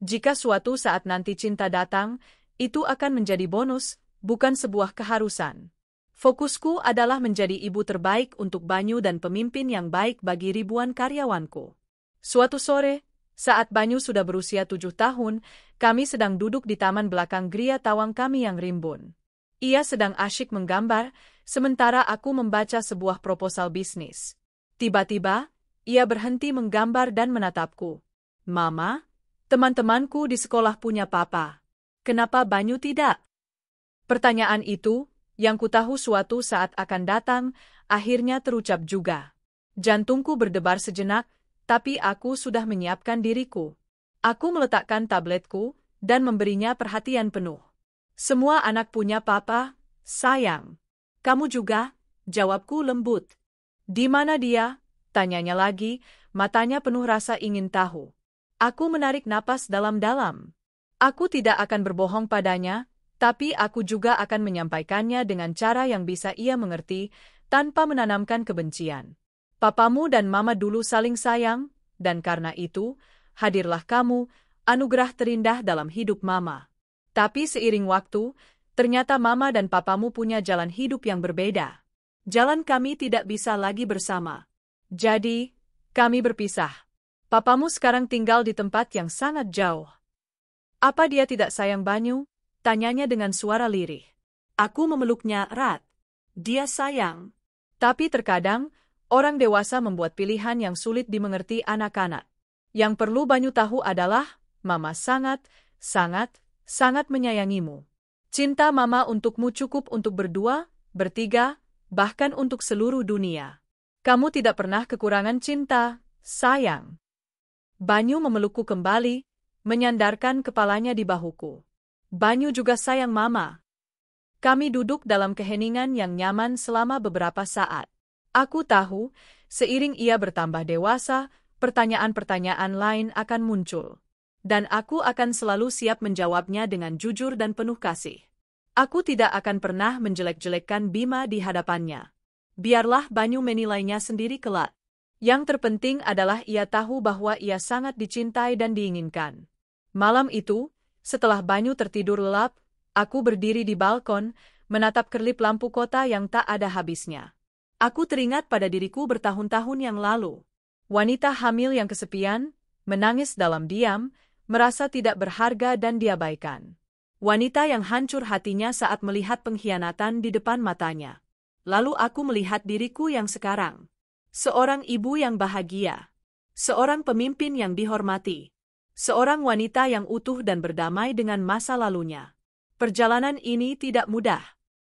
Jika suatu saat nanti cinta datang, itu akan menjadi bonus, bukan sebuah keharusan. Fokusku adalah menjadi ibu terbaik untuk Banyu dan pemimpin yang baik bagi ribuan karyawanku. Suatu sore, saat Banyu sudah berusia 7 tahun, kami sedang duduk di taman belakang geria tawang kami yang rimbun. Ia sedang asyik menggambar, sementara aku membaca sebuah proposal bisnis. Tiba-tiba, ia berhenti menggambar dan menatapku. Mama, teman-temanku di sekolah punya papa. Kenapa Banyu tidak? Pertanyaan itu, yang kutahu suatu saat akan datang, akhirnya terucap juga. Jantungku berdebar sejenak, tapi aku sudah menyiapkan diriku. Aku meletakkan tabletku, dan memberinya perhatian penuh. Semua anak punya papa, sayang. Kamu juga, jawabku lembut. Di mana dia? Tanyanya lagi, matanya penuh rasa ingin tahu. Aku menarik napas dalam-dalam. Aku tidak akan berbohong padanya, tapi aku juga akan menyampaikannya dengan cara yang bisa ia mengerti, tanpa menanamkan kebencian. Papamu dan mama dulu saling sayang, dan karena itu, hadirlah kamu, anugerah terindah dalam hidup Mama. Tapi seiring waktu, ternyata Mama dan Papamu punya jalan hidup yang berbeda. Jalan kami tidak bisa lagi bersama. Jadi, kami berpisah. Papamu sekarang tinggal di tempat yang sangat jauh. Apa dia tidak sayang Banyu? Tanyanya dengan suara lirih. Aku memeluknya erat. Dia sayang. Tapi terkadang, orang dewasa membuat pilihan yang sulit dimengerti anak-anak. Yang perlu Banyu tahu adalah, Mama sangat, sangat, sangat menyayangimu. Cinta Mama untukmu cukup untuk berdua, bertiga, bahkan untuk seluruh dunia. Kamu tidak pernah kekurangan cinta, sayang. Banyu memelukku kembali, menyandarkan kepalanya di bahuku. Banyu juga sayang Mama. Kami duduk dalam keheningan yang nyaman selama beberapa saat. Aku tahu, seiring ia bertambah dewasa, pertanyaan-pertanyaan lain akan muncul. Dan aku akan selalu siap menjawabnya dengan jujur dan penuh kasih. Aku tidak akan pernah menjelek-jelekkan Bima di hadapannya. Biarlah Banyu menilainya sendiri kelak. Yang terpenting adalah ia tahu bahwa ia sangat dicintai dan diinginkan. Malam itu, setelah Banyu tertidur lelap, aku berdiri di balkon, menatap kerlip lampu kota yang tak ada habisnya. Aku teringat pada diriku bertahun-tahun yang lalu. Wanita hamil yang kesepian, menangis dalam diam, merasa tidak berharga dan diabaikan. Wanita yang hancur hatinya saat melihat pengkhianatan di depan matanya. Lalu aku melihat diriku yang sekarang. Seorang ibu yang bahagia. Seorang pemimpin yang dihormati. Seorang wanita yang utuh dan berdamai dengan masa lalunya. Perjalanan ini tidak mudah.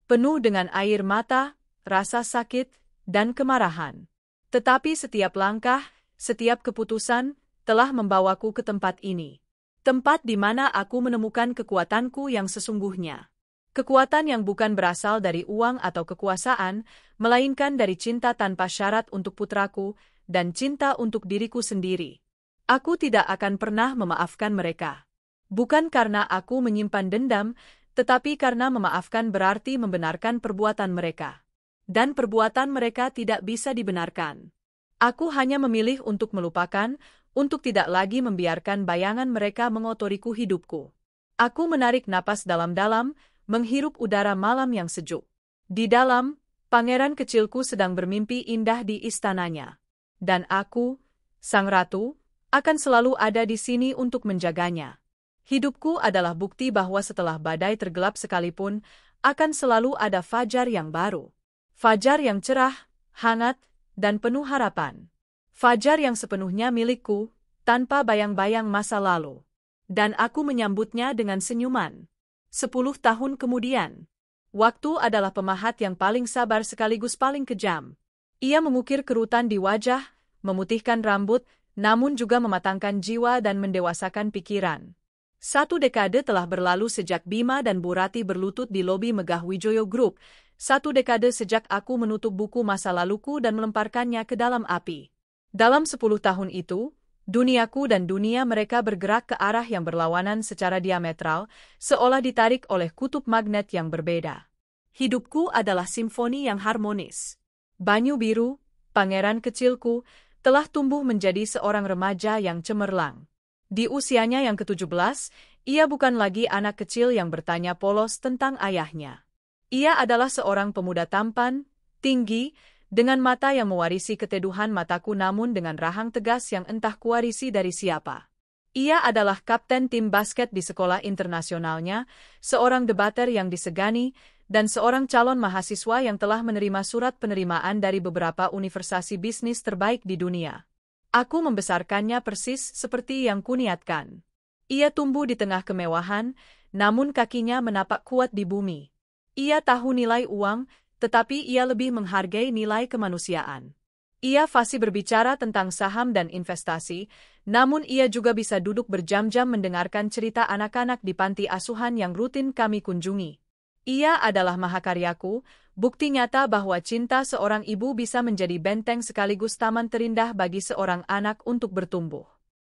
Penuh dengan air mata, rasa sakit, dan kemarahan. Tetapi setiap langkah, setiap keputusan, telah membawaku ke tempat ini. Tempat di mana aku menemukan kekuatanku yang sesungguhnya. Kekuatan yang bukan berasal dari uang atau kekuasaan, melainkan dari cinta tanpa syarat untuk putraku, dan cinta untuk diriku sendiri. Aku tidak akan pernah memaafkan mereka. Bukan karena aku menyimpan dendam, tetapi karena memaafkan berarti membenarkan perbuatan mereka. Dan perbuatan mereka tidak bisa dibenarkan. Aku hanya memilih untuk melupakan, untuk tidak lagi membiarkan bayangan mereka mengotoriku hidupku. Aku menarik napas dalam-dalam, menghirup udara malam yang sejuk. Di dalam, pangeran kecilku sedang bermimpi indah di istananya. Dan aku, sang ratu, akan selalu ada di sini untuk menjaganya. Hidupku adalah bukti bahwa setelah badai tergelap sekalipun, akan selalu ada fajar yang baru. Fajar yang cerah, hangat, dan penuh harapan. Fajar yang sepenuhnya milikku, tanpa bayang-bayang masa lalu. Dan aku menyambutnya dengan senyuman. 10 tahun kemudian. Waktu adalah pemahat yang paling sabar sekaligus paling kejam. Ia mengukir kerutan di wajah, memutihkan rambut, namun juga mematangkan jiwa dan mendewasakan pikiran. 1 dekade telah berlalu sejak Bima dan Bu Rati berlutut di lobi megah Wijoyo Group. 1 dekade sejak aku menutup buku masa laluku dan melemparkannya ke dalam api. Dalam 10 tahun itu, duniaku dan dunia mereka bergerak ke arah yang berlawanan secara diametral, seolah ditarik oleh kutub magnet yang berbeda. Hidupku adalah simfoni yang harmonis. Banyu Biru, pangeran kecilku, telah tumbuh menjadi seorang remaja yang cemerlang. Di usianya yang ke-17, ia bukan lagi anak kecil yang bertanya polos tentang ayahnya. Ia adalah seorang pemuda tampan, tinggi, dengan mata yang mewarisi keteduhan mataku namun dengan rahang tegas yang entah kuwarisi dari siapa. Ia adalah kapten tim basket di sekolah internasionalnya, seorang debater yang disegani, dan seorang calon mahasiswa yang telah menerima surat penerimaan dari beberapa universitas bisnis terbaik di dunia. Aku membesarkannya persis seperti yang kuniatkan. Ia tumbuh di tengah kemewahan, namun kakinya menapak kuat di bumi. Ia tahu nilai uang, tetapi ia lebih menghargai nilai kemanusiaan. Ia fasih berbicara tentang saham dan investasi, namun ia juga bisa duduk berjam-jam mendengarkan cerita anak-anak di panti asuhan yang rutin kami kunjungi. Ia adalah mahakaryaku, bukti nyata bahwa cinta seorang ibu bisa menjadi benteng sekaligus taman terindah bagi seorang anak untuk bertumbuh.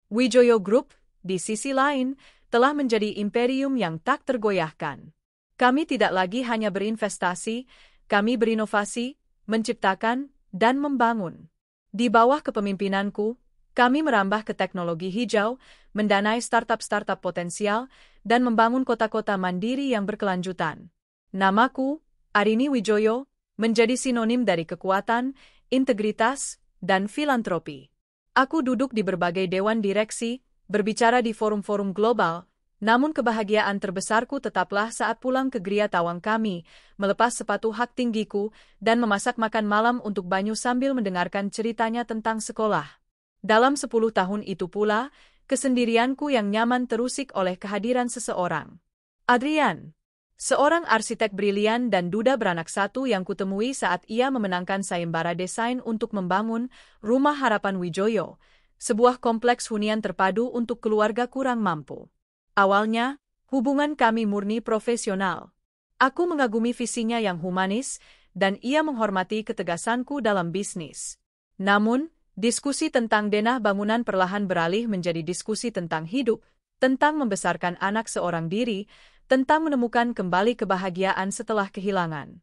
Wijoyo Group, di sisi lain, telah menjadi imperium yang tak tergoyahkan. Kami tidak lagi hanya berinvestasi, kami berinovasi, menciptakan, dan membangun. Di bawah kepemimpinanku, Kami merambah ke teknologi hijau, mendanai startup-startup potensial, dan membangun kota-kota mandiri yang berkelanjutan. Namaku, Arini Wijoyo, menjadi sinonim dari kekuatan, integritas, dan filantropi. Aku duduk di berbagai dewan direksi, berbicara di forum-forum global, namun kebahagiaan terbesarku tetaplah saat pulang ke Gria Tawang kami, melepas sepatu hak tinggiku, dan memasak makan malam untuk Banyu sambil mendengarkan ceritanya tentang sekolah. Dalam 10 tahun itu pula, kesendirianku yang nyaman terusik oleh kehadiran seseorang. Adrian, seorang arsitek brilian dan duda beranak satu yang kutemui saat ia memenangkan sayembara desain untuk membangun Rumah Harapan Wijoyo, sebuah kompleks hunian terpadu untuk keluarga kurang mampu. Awalnya, hubungan kami murni profesional. Aku mengagumi visinya yang humanis, dan ia menghormati ketegasanku dalam bisnis. Namun, diskusi tentang denah bangunan perlahan beralih menjadi diskusi tentang hidup, tentang membesarkan anak seorang diri, tentang menemukan kembali kebahagiaan setelah kehilangan.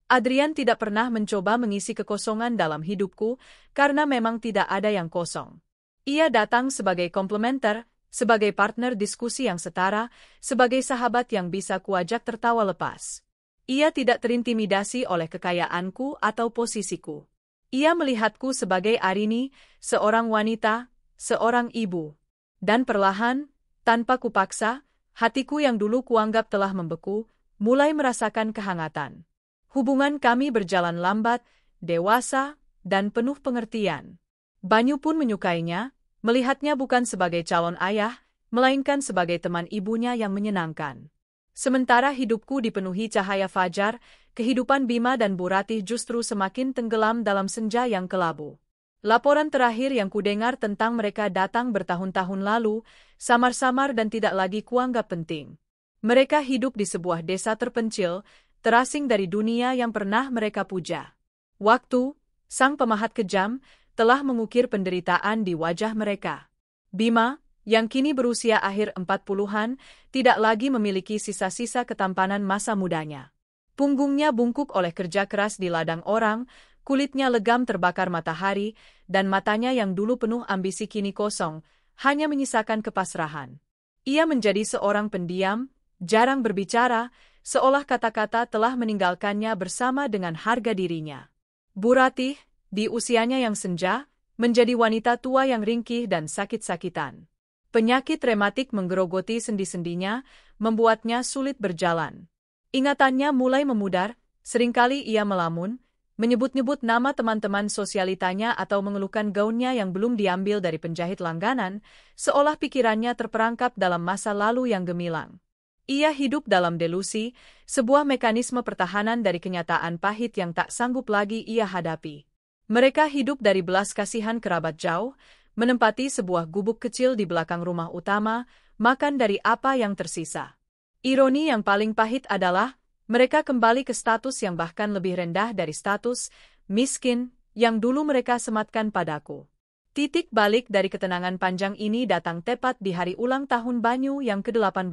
Adrian tidak pernah mencoba mengisi kekosongan dalam hidupku, karena memang tidak ada yang kosong. Ia datang sebagai komplementer, sebagai partner diskusi yang setara, sebagai sahabat yang bisa kuajak tertawa lepas. Ia tidak terintimidasi oleh kekayaanku atau posisiku. Ia melihatku sebagai Arini, seorang wanita, seorang ibu. Dan perlahan, tanpa kupaksa, hatiku yang dulu kuanggap telah membeku, mulai merasakan kehangatan. Hubungan kami berjalan lambat, dewasa, dan penuh pengertian. Banyu pun menyukainya, melihatnya bukan sebagai calon ayah, melainkan sebagai teman ibunya yang menyenangkan. Sementara hidupku dipenuhi cahaya fajar, kehidupan Bima dan Bu Ratih justru semakin tenggelam dalam senja yang kelabu. Laporan terakhir yang kudengar tentang mereka datang bertahun-tahun lalu, samar-samar dan tidak lagi kuanggap penting. Mereka hidup di sebuah desa terpencil, terasing dari dunia yang pernah mereka puja. Waktu, sang pemahat kejam, telah mengukir penderitaan di wajah mereka. Bima, yang kini berusia akhir 40-an, tidak lagi memiliki sisa-sisa ketampanan masa mudanya. Punggungnya bungkuk oleh kerja keras di ladang orang, kulitnya legam terbakar matahari, dan matanya yang dulu penuh ambisi kini kosong, hanya menyisakan kepasrahan. Ia menjadi seorang pendiam, jarang berbicara, seolah kata-kata telah meninggalkannya bersama dengan harga dirinya. Bu Ratih, di usianya yang senja, menjadi wanita tua yang ringkih dan sakit-sakitan. Penyakit rematik menggerogoti sendi-sendinya, membuatnya sulit berjalan. Ingatannya mulai memudar, seringkali ia melamun, menyebut-nyebut nama teman-teman sosialitanya atau mengeluhkan gaunnya yang belum diambil dari penjahit langganan, seolah pikirannya terperangkap dalam masa lalu yang gemilang. Ia hidup dalam delusi, sebuah mekanisme pertahanan dari kenyataan pahit yang tak sanggup lagi ia hadapi. Mereka hidup dari belas kasihan kerabat jauh, menempati sebuah gubuk kecil di belakang rumah utama, makan dari apa yang tersisa. Ironi yang paling pahit adalah, mereka kembali ke status yang bahkan lebih rendah dari status miskin yang dulu mereka sematkan padaku. Titik balik dari ketenangan panjang ini datang tepat di hari ulang tahun Banyu yang ke-18.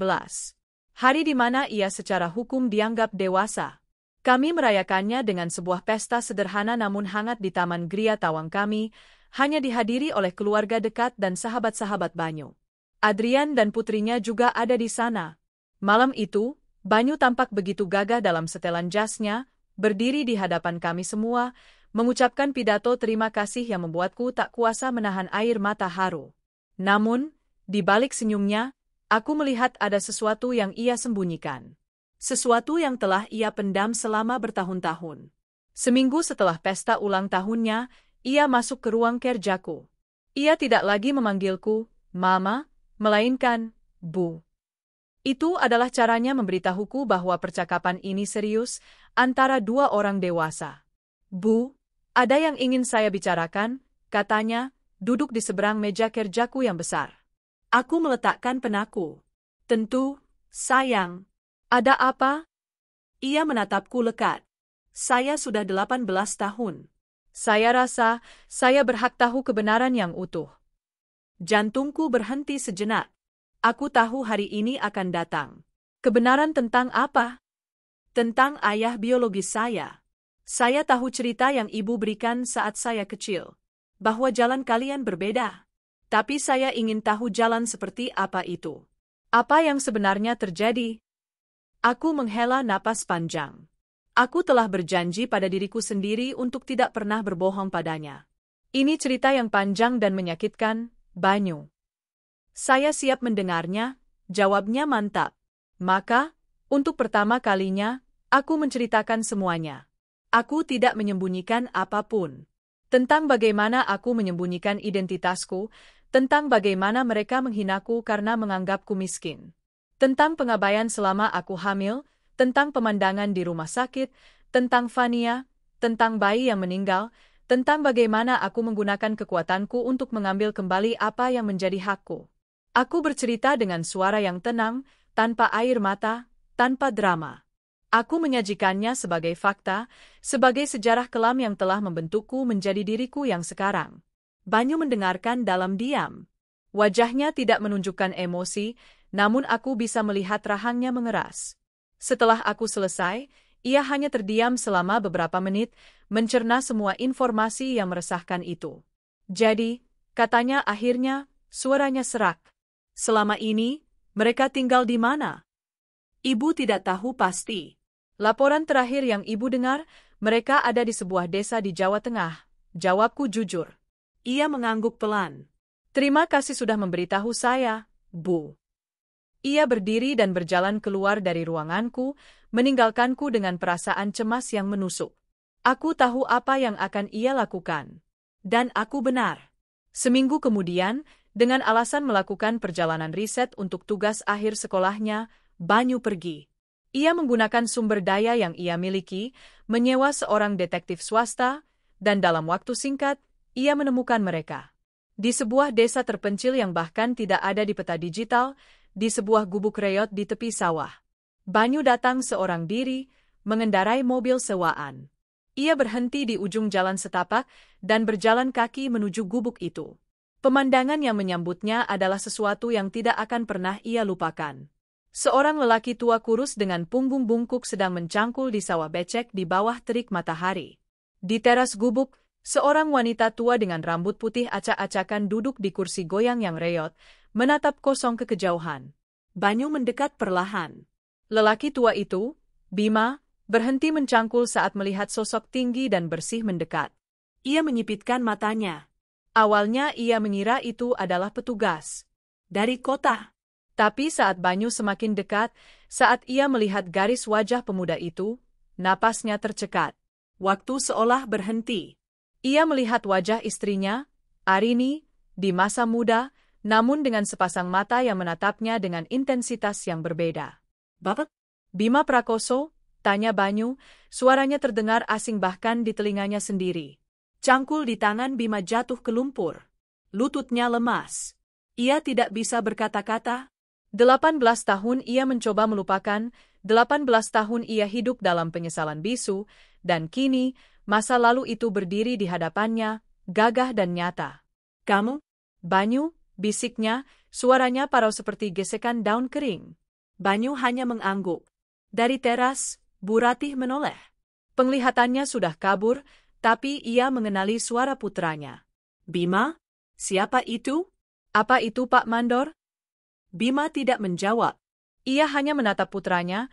Hari di mana ia secara hukum dianggap dewasa. Kami merayakannya dengan sebuah pesta sederhana namun hangat di Taman Gria Tawang kami, hanya dihadiri oleh keluarga dekat dan sahabat-sahabat Banyu. Adrian dan putrinya juga ada di sana. Malam itu, Banyu tampak begitu gagah dalam setelan jasnya, berdiri di hadapan kami semua, mengucapkan pidato terima kasih yang membuatku tak kuasa menahan air mata haru. Namun, di balik senyumnya, aku melihat ada sesuatu yang ia sembunyikan. Sesuatu yang telah ia pendam selama bertahun-tahun. Seminggu setelah pesta ulang tahunnya, ia masuk ke ruang kerjaku. Ia tidak lagi memanggilku, Mama, melainkan, Bu. Itu adalah caranya memberitahuku bahwa percakapan ini serius, antara dua orang dewasa. Bu, ada yang ingin saya bicarakan, katanya, duduk di seberang meja kerjaku yang besar. Aku meletakkan penaku. Tentu, sayang. Ada apa? Ia menatapku lekat. Saya sudah 18 tahun. Saya rasa, saya berhak tahu kebenaran yang utuh. Jantungku berhenti sejenak. Aku tahu hari ini akan datang. Kebenaran tentang apa? Tentang ayah biologis saya. Saya tahu cerita yang ibu berikan saat saya kecil. Bahwa jalan kalian berbeda. Tapi saya ingin tahu jalan seperti apa itu. Apa yang sebenarnya terjadi? Aku menghela napas panjang. Aku telah berjanji pada diriku sendiri untuk tidak pernah berbohong padanya. Ini cerita yang panjang dan menyakitkan, Banyu. Saya siap mendengarnya, jawabnya mantap. Maka, untuk pertama kalinya, aku menceritakan semuanya. Aku tidak menyembunyikan apapun. Tentang bagaimana aku menyembunyikan identitasku, tentang bagaimana mereka menghinaku karena menganggapku miskin. Tentang pengabaian selama aku hamil, tentang pemandangan di rumah sakit, tentang Fania, tentang bayi yang meninggal, tentang bagaimana aku menggunakan kekuatanku untuk mengambil kembali apa yang menjadi hakku. Aku bercerita dengan suara yang tenang, tanpa air mata, tanpa drama. Aku menyajikannya sebagai fakta, sebagai sejarah kelam yang telah membentukku menjadi diriku yang sekarang. Banyu mendengarkan dalam diam. Wajahnya tidak menunjukkan emosi, namun aku bisa melihat rahangnya mengeras. Setelah aku selesai, ia hanya terdiam selama beberapa menit, mencerna semua informasi yang meresahkan itu. Jadi, katanya akhirnya, suaranya serak. Selama ini, mereka tinggal di mana? Ibu tidak tahu pasti. Laporan terakhir yang ibu dengar, mereka ada di sebuah desa di Jawa Tengah. Jawabku jujur. Ia mengangguk pelan. Terima kasih sudah memberitahu saya, Bu. Ia berdiri dan berjalan keluar dari ruanganku, meninggalkanku dengan perasaan cemas yang menusuk. Aku tahu apa yang akan ia lakukan. Dan aku benar. Seminggu kemudian, dengan alasan melakukan perjalanan riset untuk tugas akhir sekolahnya, Banyu pergi. Ia menggunakan sumber daya yang ia miliki, menyewa seorang detektif swasta, dan dalam waktu singkat, ia menemukan mereka. Di sebuah desa terpencil yang bahkan tidak ada di peta digital, di sebuah gubuk reot di tepi sawah. Banyu datang seorang diri, mengendarai mobil sewaan. Ia berhenti di ujung jalan setapak, dan berjalan kaki menuju gubuk itu. Pemandangan yang menyambutnya adalah sesuatu yang tidak akan pernah ia lupakan. Seorang lelaki tua kurus dengan punggung bungkuk sedang mencangkul di sawah becek di bawah terik matahari. Di teras gubuk, seorang wanita tua dengan rambut putih acak-acakan duduk di kursi goyang yang reot, menatap kosong ke kejauhan. Banyu mendekat perlahan. Lelaki tua itu, Bima, berhenti mencangkul saat melihat sosok tinggi dan bersih mendekat. Ia menyipitkan matanya. Awalnya ia mengira itu adalah petugas dari kota. Tapi saat Banyu semakin dekat, saat ia melihat garis wajah pemuda itu, napasnya tercekat. Waktu seolah berhenti. Ia melihat wajah istrinya, Arini, di masa muda, namun dengan sepasang mata yang menatapnya dengan intensitas yang berbeda. Bapak? Bima Prakoso, tanya Banyu, suaranya terdengar asing bahkan di telinganya sendiri. Cangkul di tangan Bima jatuh ke lumpur. Lututnya lemas. Ia tidak bisa berkata-kata. 18 tahun ia mencoba melupakan, 18 tahun ia hidup dalam penyesalan bisu, dan kini, masa lalu itu berdiri di hadapannya, gagah dan nyata. Kamu? Banyu, bisiknya, suaranya parau seperti gesekan daun kering. Banyu hanya mengangguk. Dari teras, Bu Ratih menoleh. Penglihatannya sudah kabur, tapi ia mengenali suara putranya. Bima? Siapa itu? Apa itu Pak Mandor? Bima tidak menjawab. Ia hanya menatap putranya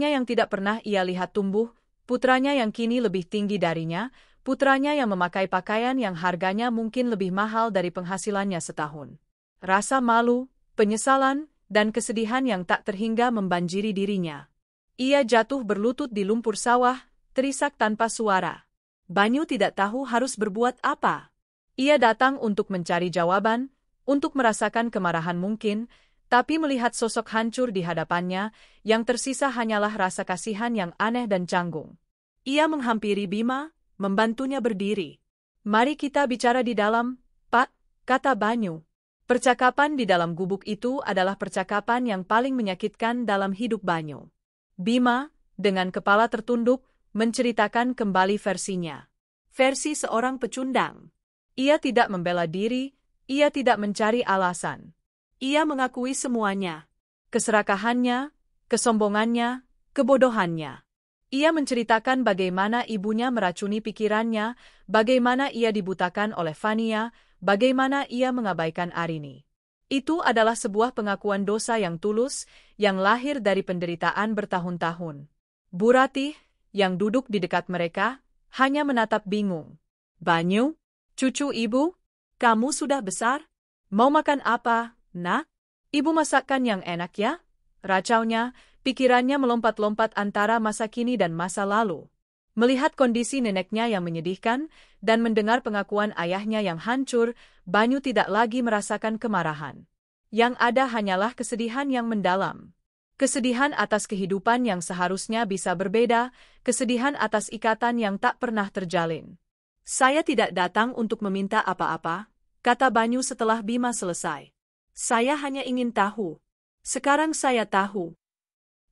yang tidak pernah ia lihat tumbuh, putranya yang kini lebih tinggi darinya, putranya yang memakai pakaian yang harganya mungkin lebih mahal dari penghasilannya setahun. Rasa malu, penyesalan, dan kesedihan yang tak terhingga membanjiri dirinya. Ia jatuh berlutut di lumpur sawah, terisak tanpa suara. Banyu tidak tahu harus berbuat apa. Ia datang untuk mencari jawaban, untuk merasakan kemarahan mungkin, tapi melihat sosok hancur di hadapannya, yang tersisa hanyalah rasa kasihan yang aneh dan canggung. Ia menghampiri Bima, membantunya berdiri. Mari kita bicara di dalam, Pak, kata Banyu. Percakapan di dalam gubuk itu adalah percakapan yang paling menyakitkan dalam hidup Banyu. Bima, dengan kepala tertunduk, menceritakan kembali versinya. Versi seorang pecundang. Ia tidak membela diri, ia tidak mencari alasan. Ia mengakui semuanya. Keserakahannya, kesombongannya, kebodohannya. Ia menceritakan bagaimana ibunya meracuni pikirannya, bagaimana ia dibutakan oleh Fania, bagaimana ia mengabaikan Arini. Itu adalah sebuah pengakuan dosa yang tulus, yang lahir dari penderitaan bertahun-tahun. Bu Ratih, yang duduk di dekat mereka, hanya menatap bingung. Banyu, cucu ibu, kamu sudah besar? Mau makan apa, nak? Ibu masakkan yang enak ya? Racaunya, pikirannya melompat-lompat antara masa kini dan masa lalu. Melihat kondisi neneknya yang menyedihkan, dan mendengar pengakuan ayahnya yang hancur, Banyu tidak lagi merasakan kemarahan. Yang ada hanyalah kesedihan yang mendalam. Kesedihan atas kehidupan yang seharusnya bisa berbeda, kesedihan atas ikatan yang tak pernah terjalin. Saya tidak datang untuk meminta apa-apa, kata Banyu setelah Bima selesai. Saya hanya ingin tahu. Sekarang saya tahu.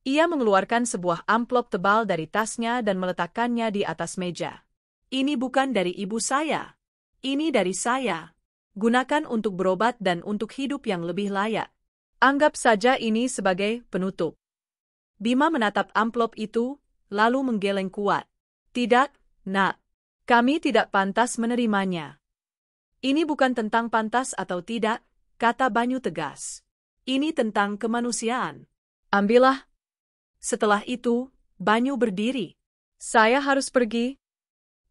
Ia mengeluarkan sebuah amplop tebal dari tasnya dan meletakkannya di atas meja. Ini bukan dari ibu saya. Ini dari saya. Gunakan untuk berobat dan untuk hidup yang lebih layak. Anggap saja ini sebagai penutup. Bima menatap amplop itu, lalu menggeleng kuat. Tidak, nak. Kami tidak pantas menerimanya. Ini bukan tentang pantas atau tidak, kata Banyu tegas. Ini tentang kemanusiaan. Ambillah. Setelah itu, Banyu berdiri. Saya harus pergi.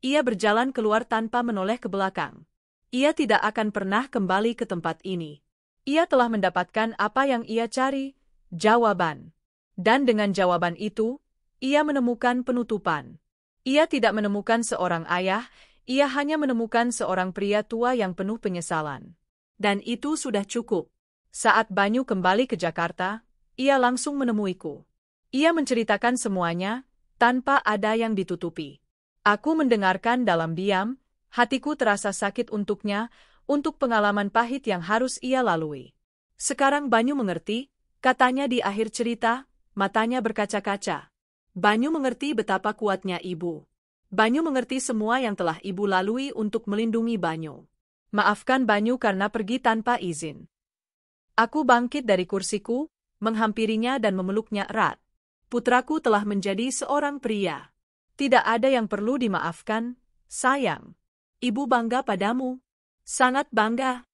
Ia berjalan keluar tanpa menoleh ke belakang. Ia tidak akan pernah kembali ke tempat ini. Ia telah mendapatkan apa yang ia cari, jawaban. Dan dengan jawaban itu, ia menemukan penutupan. Ia tidak menemukan seorang ayah, ia hanya menemukan seorang pria tua yang penuh penyesalan. Dan itu sudah cukup. Saat Banyu kembali ke Jakarta, ia langsung menemuiku. Ia menceritakan semuanya, tanpa ada yang ditutupi. Aku mendengarkan dalam diam, hatiku terasa sakit untuknya, untuk pengalaman pahit yang harus ia lalui. Sekarang Banyu mengerti, katanya di akhir cerita, matanya berkaca-kaca. Banyu mengerti betapa kuatnya ibu. Banyu mengerti semua yang telah ibu lalui untuk melindungi Banyu. Maafkan Banyu karena pergi tanpa izin. Aku bangkit dari kursiku, menghampirinya dan memeluknya erat. Putraku telah menjadi seorang pria. Tidak ada yang perlu dimaafkan, sayang. Ibu bangga padamu. Sangat bangga.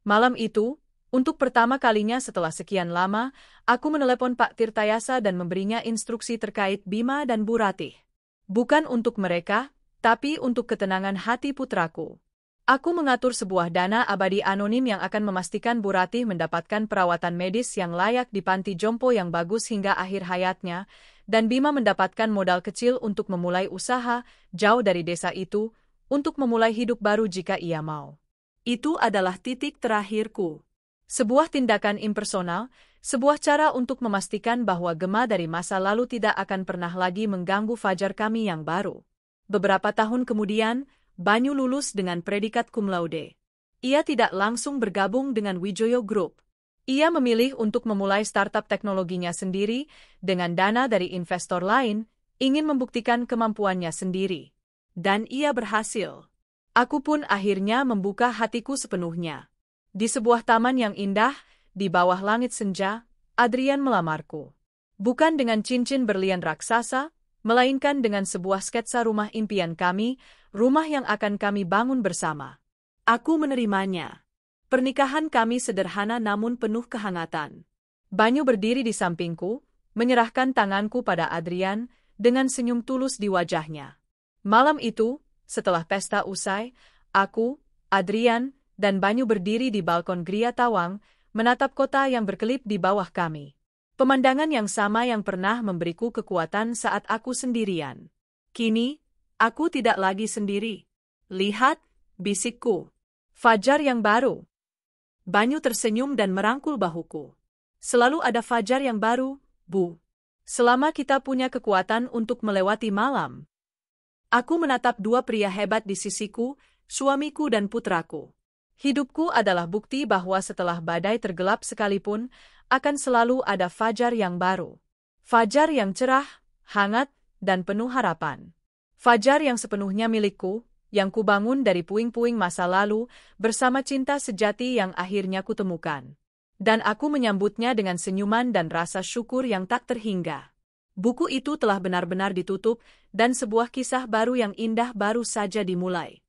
Malam itu, untuk pertama kalinya setelah sekian lama, aku menelepon Pak Tirtayasa dan memberinya instruksi terkait Bima dan Bu Ratih. Bukan untuk mereka, tapi untuk ketenangan hati putraku. Aku mengatur sebuah dana abadi anonim yang akan memastikan Bu Ratih mendapatkan perawatan medis yang layak di panti jompo yang bagus hingga akhir hayatnya, dan Bima mendapatkan modal kecil untuk memulai usaha jauh dari desa itu, untuk memulai hidup baru jika ia mau. Itu adalah titik terakhirku. Sebuah tindakan impersonal, sebuah cara untuk memastikan bahwa gema dari masa lalu tidak akan pernah lagi mengganggu fajar kami yang baru. Beberapa tahun kemudian, Banyu lulus dengan predikat cum laude. Ia tidak langsung bergabung dengan Wijoyo Group. Ia memilih untuk memulai startup teknologinya sendiri, dengan dana dari investor lain, ingin membuktikan kemampuannya sendiri. Dan ia berhasil. Aku pun akhirnya membuka hatiku sepenuhnya. Di sebuah taman yang indah, di bawah langit senja, Adrian melamarku. Bukan dengan cincin berlian raksasa, melainkan dengan sebuah sketsa rumah impian kami, rumah yang akan kami bangun bersama. Aku menerimanya. Pernikahan kami sederhana namun penuh kehangatan. Banyu berdiri di sampingku, menyerahkan tanganku pada Adrian, dengan senyum tulus di wajahnya. Malam itu, setelah pesta usai, aku, Adrian, dan Banyu berdiri di balkon Gria Tawang, menatap kota yang berkelip di bawah kami. Pemandangan yang sama yang pernah memberiku kekuatan saat aku sendirian. Kini, aku tidak lagi sendiri. Lihat, bisikku. Fajar yang baru. Banyu tersenyum dan merangkul bahuku. Selalu ada fajar yang baru, Bu. Selama kita punya kekuatan untuk melewati malam. Aku menatap dua pria hebat di sisiku, suamiku dan putraku. Hidupku adalah bukti bahwa setelah badai tergelap sekalipun, akan selalu ada fajar yang baru. Fajar yang cerah, hangat, dan penuh harapan. Fajar yang sepenuhnya milikku, yang kubangun dari puing-puing masa lalu, bersama cinta sejati yang akhirnya kutemukan. Dan aku menyambutnya dengan senyuman dan rasa syukur yang tak terhingga. Buku itu telah benar-benar ditutup, dan sebuah kisah baru yang indah baru saja dimulai.